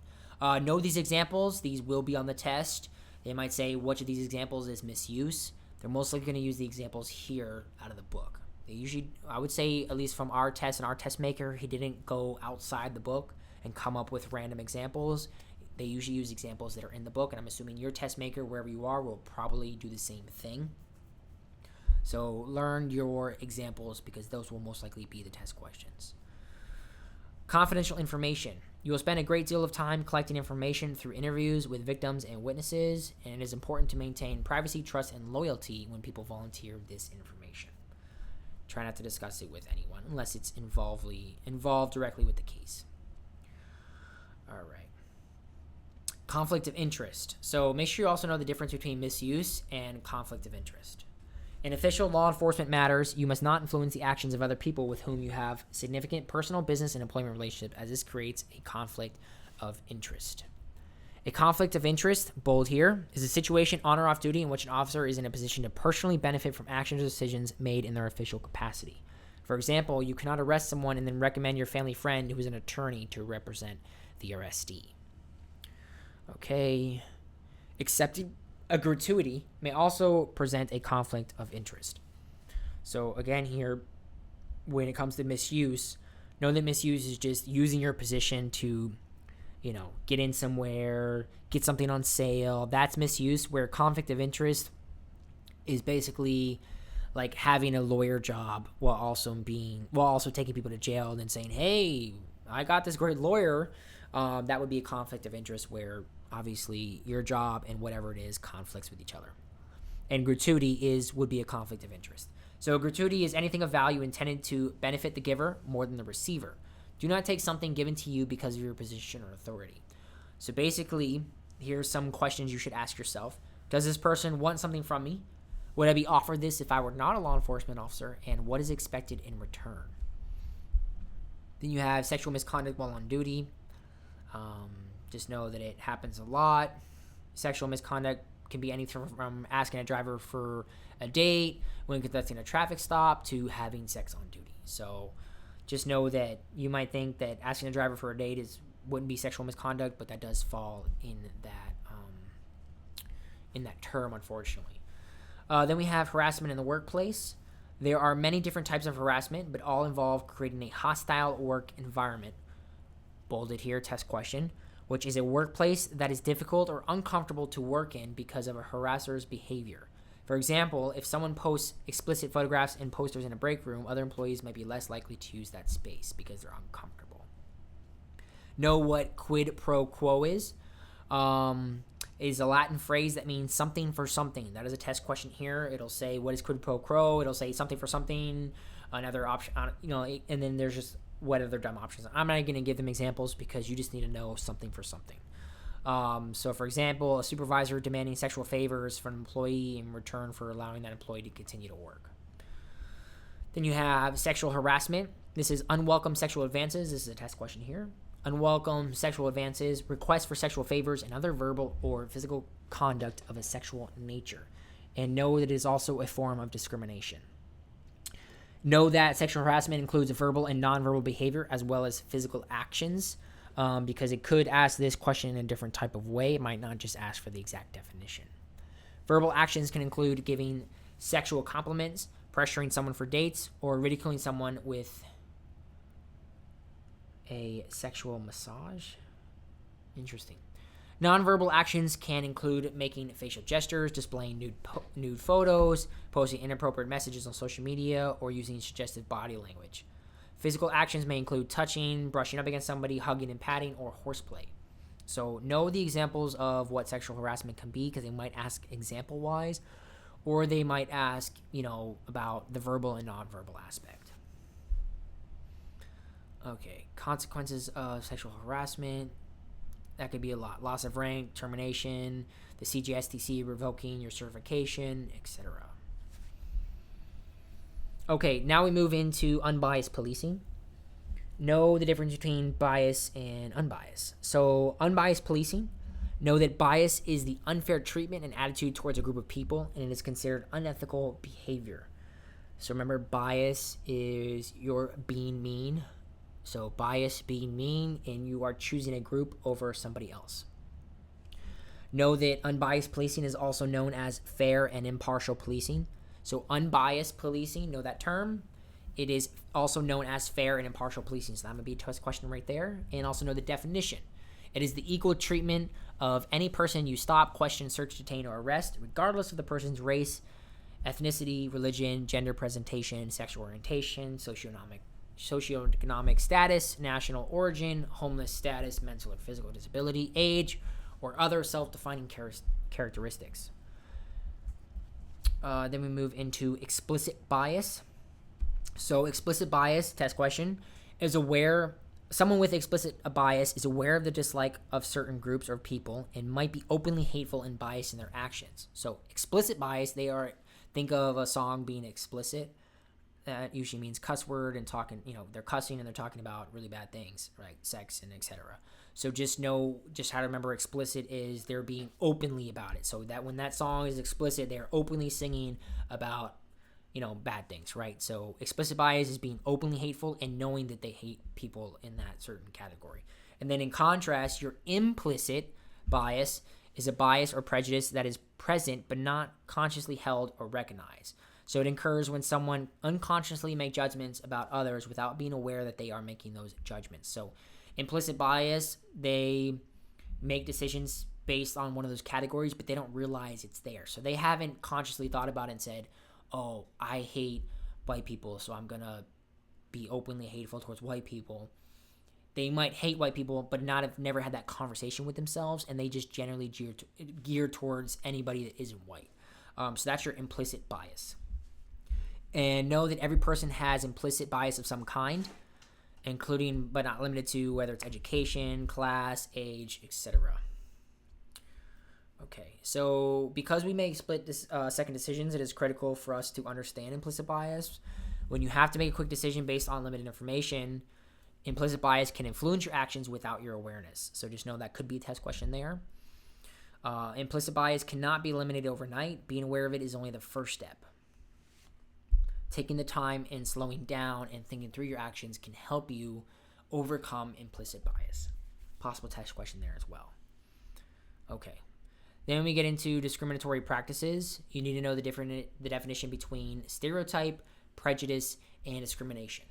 [SPEAKER 1] Know these examples. These will be on the test. They might say, which of these examples is misuse? They're most likely going to use the examples here out of the book. They usually, I would say, at least from our test and our test maker, he didn't go outside the book and come up with random examples. They usually use examples that are in the book, and I'm assuming your test maker, wherever you are, will probably do the same thing. So learn your examples because those will most likely be the test questions. Confidential information. You will spend a great deal of time collecting information through interviews with victims and witnesses, and it is important to maintain privacy, trust, and loyalty when people volunteer this information. Try not to discuss it with anyone unless it's involved directly with the case. All right. Conflict of interest. So make sure you also know the difference between misuse and conflict of interest. In official law enforcement matters, you must not influence the actions of other people with whom you have significant personal, business, and employment relationship, as this creates a conflict of interest. A conflict of interest, bold here, is a situation on or off duty in which an officer is in a position to personally benefit from actions or decisions made in their official capacity. For example, you cannot arrest someone and then recommend your family friend who is an attorney to represent the arrestee. Okay. Accepting a gratuity may also present a conflict of interest. So again here, when it comes to misuse, know that misuse is just using your position to, get in somewhere, get something on sale. That's misuse, where conflict of interest is basically like having a lawyer job while also taking people to jail and then saying, hey, I got this great lawyer. That would be a conflict of interest where obviously your job and whatever it is conflicts with each other. And gratuity would be a conflict of interest. So gratuity is anything of value intended to benefit the giver more than the receiver. Do not take something given to you because of your position or authority. So basically, here's some questions you should ask yourself. Does this person want something from me? Would I be offered this if I were not a law enforcement officer? And what is expected in return? Then you have sexual misconduct while on duty. Just know that it happens a lot. Sexual misconduct can be anything from asking a driver for a date, when conducting a traffic stop, to having sex on duty. So just know that you might think that asking a driver for a date wouldn't be sexual misconduct, but that does fall in that term, unfortunately. Then we have harassment in the workplace. There are many different types of harassment, but all involve creating a hostile work environment. Bolded here, test question, which is a workplace that is difficult or uncomfortable to work in because of a harasser's behavior. For example, if someone posts explicit photographs and posters in a break room, other employees might be less likely to use that space because they're uncomfortable. Know what quid pro quo is. Is a Latin phrase that means something for something. That is a test question here. It'll say, what is quid pro quo? It'll say something for something, another option, and then there's just what other dumb options. I'm not going to give them examples because you just need to know something for something. So, for example, a supervisor demanding sexual favors from an employee in return for allowing that employee to continue to work. Then you have sexual harassment. This is unwelcome sexual advances. This is a test question here. Unwelcome sexual advances, requests for sexual favors, and other verbal or physical conduct of a sexual nature. And know that it is also a form of discrimination. Know that sexual harassment includes verbal and nonverbal behavior as well as physical actions, because it could ask this question in a different type of way. It might not just ask for the exact definition. Verbal actions can include giving sexual compliments, pressuring someone for dates, or ridiculing someone with a sexual massage. Interesting. Nonverbal actions can include making facial gestures, displaying nude photos, posting inappropriate messages on social media, or using suggestive body language. Physical actions may include touching, brushing up against somebody, hugging and patting, or horseplay. So know the examples of what sexual harassment can be, because they might ask example-wise, or they might ask, about the verbal and nonverbal aspect. Okay, consequences of sexual harassment. That could be a lot. Loss of rank, termination, the CGSTC revoking your certification, etc. Okay, now we move into unbiased policing. Know the difference between bias and unbiased. So, unbiased policing, know that bias is the unfair treatment and attitude towards a group of people, and it is considered unethical behavior. So, remember, bias is you're being mean. So bias being mean, and you are choosing a group over somebody else. Know that unbiased policing is also known as fair and impartial policing. So unbiased policing, know that term. It is also known as fair and impartial policing. So that would be a test question right there. And also know the definition. It is the equal treatment of any person you stop, question, search, detain, or arrest, regardless of the person's race, ethnicity, religion, gender presentation, sexual orientation, socioeconomic status, national origin, homeless status, mental or physical disability, age, or other self-defining characteristics. Then we move into explicit bias. So explicit bias, test question, is aware Someone with explicit bias is aware of the dislike of certain groups or people and might be openly hateful and biased in their actions. So explicit bias, think of a song being explicit. That usually means cuss word and talking, they're cussing and they're talking about really bad things, right? Sex and etc. So just how to remember explicit is they're being openly about it. So that when that song is explicit, they're openly singing about, bad things, right? So explicit bias is being openly hateful and knowing that they hate people in that certain category. And then in contrast, your implicit bias is a bias or prejudice that is present but not consciously held or recognized. So it occurs when someone unconsciously make judgments about others without being aware that they are making those judgments. So implicit bias, they make decisions based on one of those categories, but they don't realize it's there. So they haven't consciously thought about it and said, oh, I hate white people, so I'm going to be openly hateful towards white people. They might hate white people, but never had that conversation with themselves, and they just generally gear towards anybody that isn't white. So that's your implicit bias. And know that every person has implicit bias of some kind, including but not limited to whether it's education, class, age, etc. Okay, so because we make second decisions, it is critical for us to understand implicit bias. When you have to make a quick decision based on limited information, implicit bias can influence your actions without your awareness. So just know that could be a test question there. Implicit bias cannot be eliminated overnight. Being aware of it is only the first step. Taking the time and slowing down and thinking through your actions can help you overcome implicit bias. Possible test question there as well. Okay. Then we get into discriminatory practices. You need to know the definition between stereotype, prejudice, and discrimination.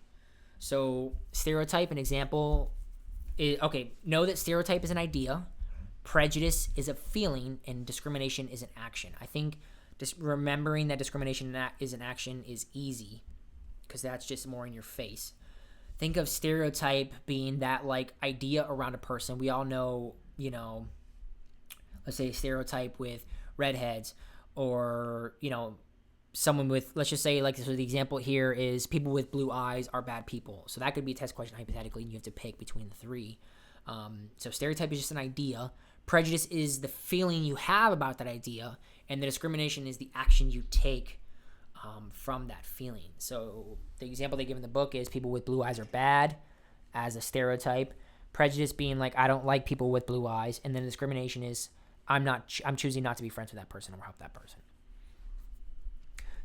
[SPEAKER 1] So stereotype, an example, know that stereotype is an idea, prejudice is a feeling, and discrimination is an action. I think just remembering that discrimination is an action is easy because that's just more in your face. Think of stereotype being that idea around a person. We all know, let's say stereotype with redheads or, someone with, let's just say so the example here is people with blue eyes are bad people. So that could be a test question hypothetically, and you have to pick between the three. So stereotype is just an idea. Prejudice is the feeling you have about that idea, and the discrimination is the action you take from that feeling. So the example they give in the book is people with blue eyes are bad as a stereotype. Prejudice being I don't like people with blue eyes, and then discrimination is I'm choosing not to be friends with that person or help that person.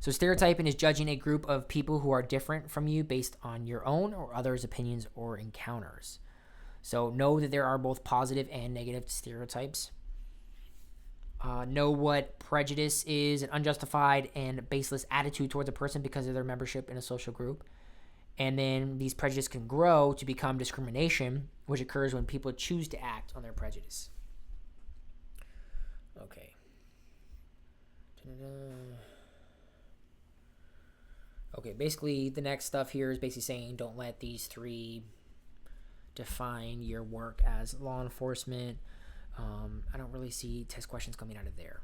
[SPEAKER 1] So stereotyping is judging a group of people who are different from you based on your own or others' opinions or encounters. So know that there are both positive and negative stereotypes. Know what prejudice is: an unjustified and baseless attitude towards a person because of their membership in a social group. And then these prejudices can grow to become discrimination, which occurs when people choose to act on their prejudice. Okay. Okay, basically the next stuff here is basically saying don't let these three define your work as law enforcement. I don't really see test questions coming out of there.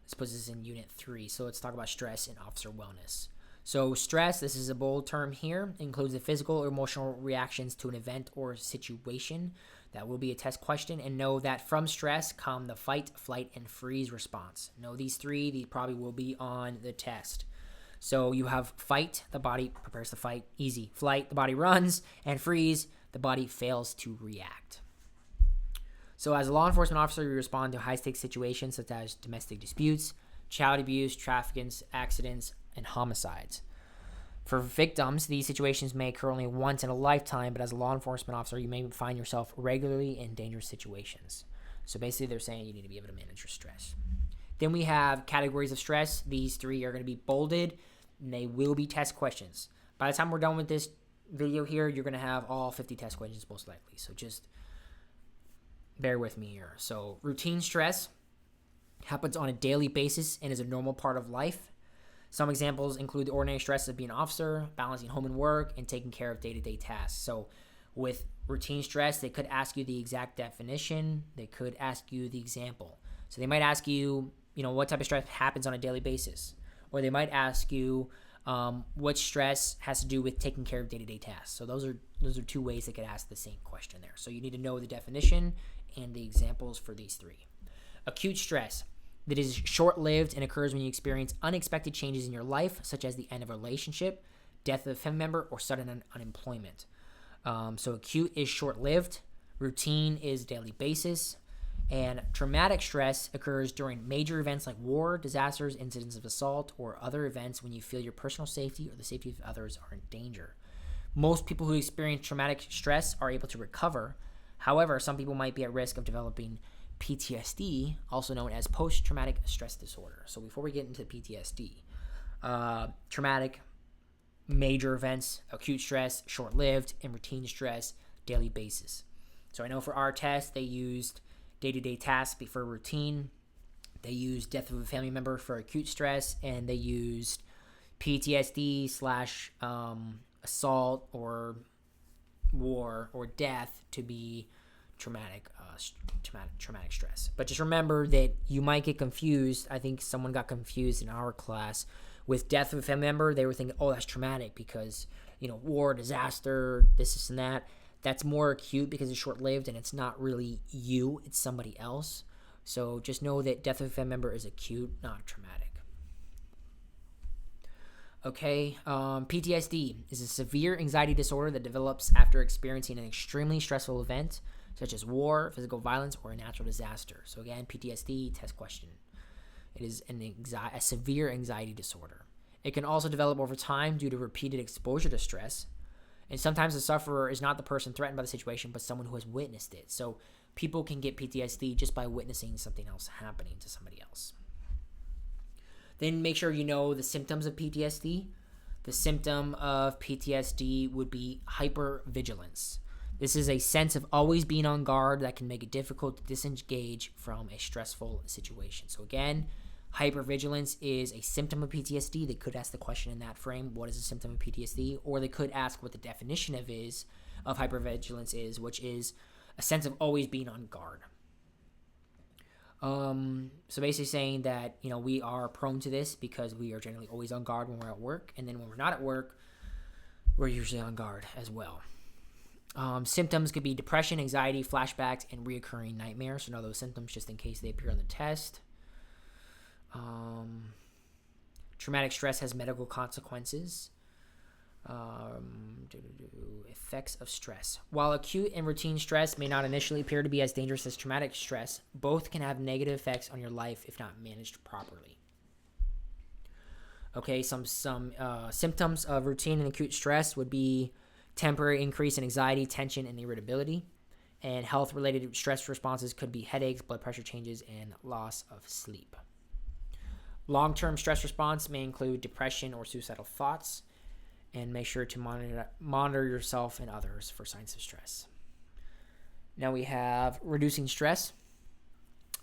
[SPEAKER 1] Let's put this in Unit 3. So let's talk about stress and officer wellness. So stress, this is a bold term here, includes the physical or emotional reactions to an event or situation. That will be a test question. And know that from stress come the fight, flight, and freeze response. Know these three. These probably will be on the test. So you have fight, the body prepares to fight, easy. Flight, the body runs. And freeze, the body fails to react. So as a law enforcement officer, you respond to high-stakes situations such as domestic disputes, child abuse, trafficking, accidents, and homicides. For victims, these situations may occur only once in a lifetime, but as a law enforcement officer, you may find yourself regularly in dangerous situations. So basically, they're saying you need to be able to manage your stress. Then we have categories of stress. These three are going to be bolded, and they will be test questions. By the time we're done with this video here, you're going to have all 50 test questions most likely. So just bear with me here. So routine stress happens on a daily basis and is a normal part of life. Some examples include the ordinary stress of being an officer, balancing home and work, and taking care of day-to-day tasks. So with routine stress, they could ask you the exact definition. They could ask you the example. So they might ask you, what type of stress happens on a daily basis. Or they might ask you, What stress has to do with taking care of day-to-day tasks. So those are two ways they could ask the same question there. So you need to know the definition and the examples for these three. Acute stress that is short-lived and occurs when you experience unexpected changes in your life, such as the end of a relationship, death of a family member, or sudden unemployment. So acute is short-lived. Routine is daily basis. And traumatic stress occurs during major events like war, disasters, incidents of assault, or other events when you feel your personal safety or the safety of others are in danger. Most people who experience traumatic stress are able to recover. However, some people might be at risk of developing PTSD, also known as post-traumatic stress disorder. So before we get into PTSD, traumatic, major events, acute stress, short-lived, and routine stress, daily basis. So I know for our test, they used day-to-day tasks for routine. They used death of a family member for acute stress, and they used PTSD / assault or war or death to be traumatic stress. But just remember that you might get confused. I think someone got confused in our class with death of a family member. They were thinking, oh, that's traumatic because, war, disaster, this and that. That's more acute because it's short-lived and it's not really you, it's somebody else. So just know that death of a family member is acute, not traumatic. Okay, PTSD is a severe anxiety disorder that develops after experiencing an extremely stressful event, such as war, physical violence, or a natural disaster. So again, PTSD, test question. It is a severe anxiety disorder. It can also develop over time due to repeated exposure to stress. And sometimes the sufferer is not the person threatened by the situation, but someone who has witnessed it. So people can get PTSD just by witnessing something else happening to somebody else. Then make sure you know the symptoms of PTSD. The symptom of PTSD would be hypervigilance. This is a sense of always being on guard that can make it difficult to disengage from a stressful situation. So again, hypervigilance is a symptom of PTSD. They could ask the question in that frame, what is a symptom of PTSD? Or they could ask what the definition of hypervigilance is, which is a sense of always being on guard. So basically saying that, we are prone to this because we are generally always on guard when we're at work. And then when we're not at work, we're usually on guard as well. Symptoms could be depression, anxiety, flashbacks, and reoccurring nightmares. So know those symptoms just in case they appear on the test. Traumatic stress has medical consequences. Effects of stress. While acute and routine stress may not initially appear to be as dangerous as traumatic stress, both can have negative effects on your life if not managed properly. Okay, some symptoms of routine and acute stress would be temporary increase in anxiety, tension, and irritability. And health-related stress responses could be headaches, blood pressure changes, and loss of sleep. Long-term stress response may include depression or suicidal thoughts. And make sure to monitor yourself and others for signs of stress. Now we have reducing stress.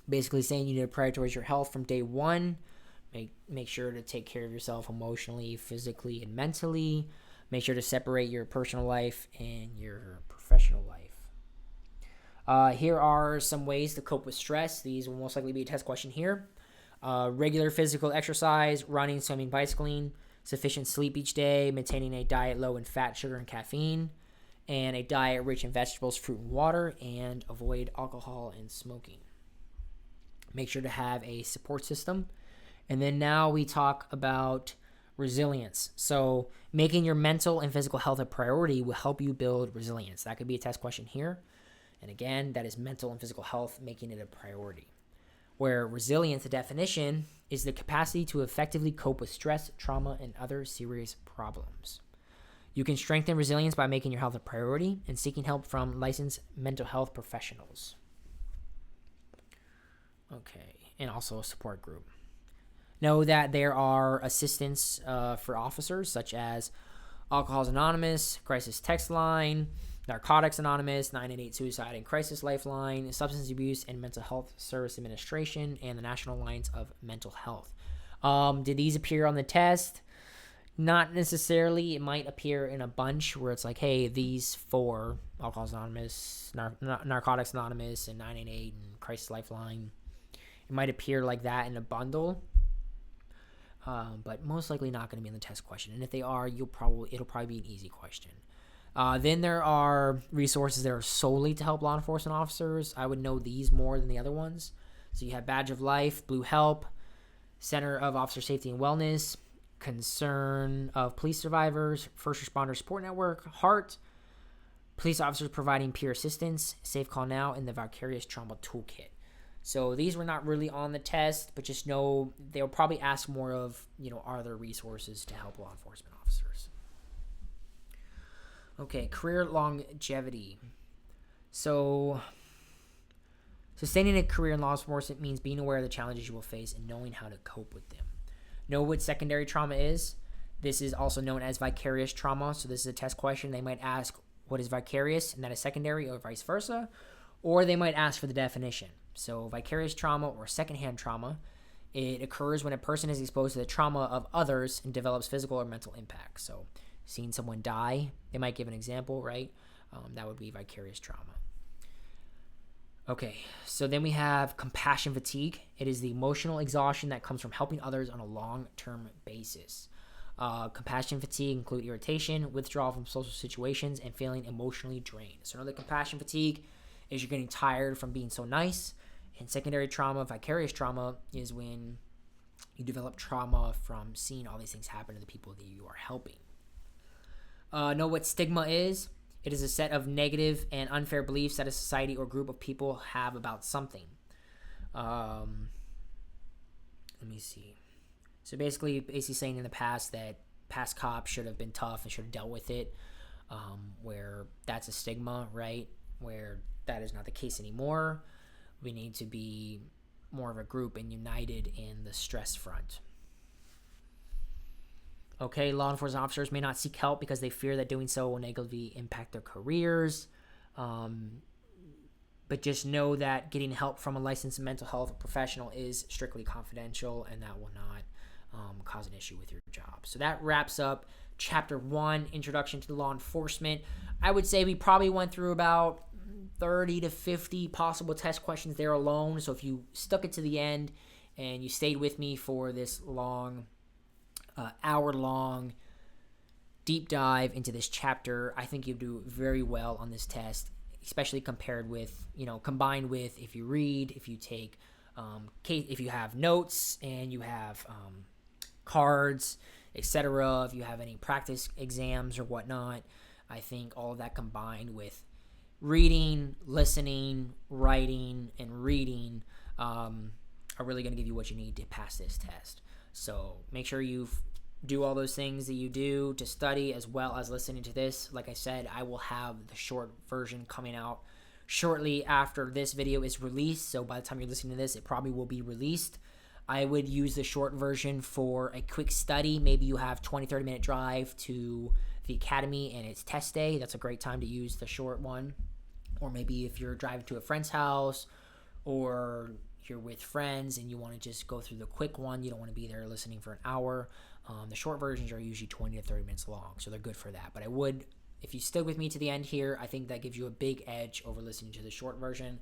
[SPEAKER 1] Basically saying you need to prioritize your health from day one. Make sure to take care of yourself emotionally, physically, and mentally. Make sure to separate your personal life and your professional life. Here are some ways to cope with stress. These will most likely be a test question here. Regular physical exercise, running, swimming, bicycling. Sufficient sleep each day, maintaining a diet low in fat, sugar, and caffeine, and a diet rich in vegetables, fruit, and water, and avoid alcohol and smoking. Make sure to have a support system. And then now we talk about resilience. So making your mental and physical health a priority will help you build resilience. That could be a test question here. And again, that is mental and physical health, making it a priority. Where resilience, the definition, is the capacity to effectively cope with stress, trauma, and other serious problems. You can strengthen resilience by making your health a priority and seeking help from licensed mental health professionals. Okay, and also a support group. Know that there are assistance for officers such as Alcoholics Anonymous, Crisis Text Line, Narcotics Anonymous, 988 Suicide and Crisis Lifeline, Substance Abuse and Mental Health Service Administration, and the National Alliance of Mental Health. Did these appear on the test? Not necessarily. It might appear in a bunch where it's like, hey, these four, Alcoholics Anonymous, Narcotics Anonymous, and 988 and Crisis Lifeline. It might appear like that in a bundle. but most likely not going to be in the test question. And if they are, it'll probably be an easy question. Then there are resources that are solely to help law enforcement officers. I would know these more than the other ones. So you have Badge of Life, Blue Help, Center of Officer Safety and Wellness, Concern of Police Survivors, First Responder Support Network, HEART, Police Officers Providing Peer Assistance, Safe Call Now, and the Vicarious Trauma Toolkit. So these were not really on the test, but just know they'll probably ask more of, are there resources to help law enforcement officers? Okay, career longevity. So sustaining a career in law enforcement means being aware of the challenges you will face and knowing how to cope with them. Know what secondary trauma is. This is also known as vicarious trauma. So this is a test question. They might ask, what is vicarious? And that is secondary, or vice versa. Or they might ask for the definition. So vicarious trauma or secondhand trauma, it occurs when a person is exposed to the trauma of others and develops physical or mental impact. So seeing someone die, they might give an example, right? That would be vicarious trauma. Okay, so then we have compassion fatigue. It is the emotional exhaustion that comes from helping others on a long-term basis. Compassion fatigue include irritation, withdrawal from social situations, and feeling emotionally drained. So another compassion fatigue is you're getting tired from being so nice. And secondary trauma, vicarious trauma, is when you develop trauma from seeing all these things happen to the people that you are helping. Know what stigma is. It is a set of negative and unfair beliefs that a society or group of people have about something. Let me see. So basically saying in the past that past cops should have been tough and should have dealt with it, where that's a stigma, right? Where that is not the case anymore. We need to be more of a group and united in the stress front. Okay, law enforcement officers may not seek help because they fear that doing so will negatively impact their careers. But just know that getting help from a licensed mental health professional is strictly confidential, and that will not cause an issue with your job. So that wraps up Chapter 1, Introduction to Law Enforcement. I would say we probably went through about 30 to 50 possible test questions there alone. So if you stuck it to the end and you stayed with me for this long, hour-long deep dive into this chapter, I think you do very well on this test, especially combined with if you read, if you take, if you have notes and you have cards, etc., if you have any practice exams or whatnot. I think all of that combined with reading, listening, writing, and reading are really going to give you what you need to pass this test. So make sure you do all those things that you do to study as well as listening to this. Like I said, I will have the short version coming out shortly after this video is released. So by the time you're listening to this, it probably will be released. I would use the short version for a quick study. Maybe you have 20-30 minute drive to the academy and it's test day. That's a great time to use the short one. Or maybe if you're driving to a friend's house or you're with friends and you want to just go through the quick one, you don't want to be there listening for an hour. The short versions are usually 20 to 30 minutes long, so they're good for that. But if you stick with me to the end here, I think that gives you a big edge over listening to the short version.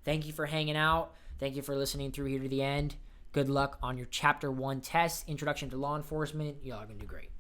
[SPEAKER 1] Thank you for hanging out. Thank you for listening through here to the end. Good luck on your Chapter 1 test, Introduction to Law Enforcement. Y'all are going to do great.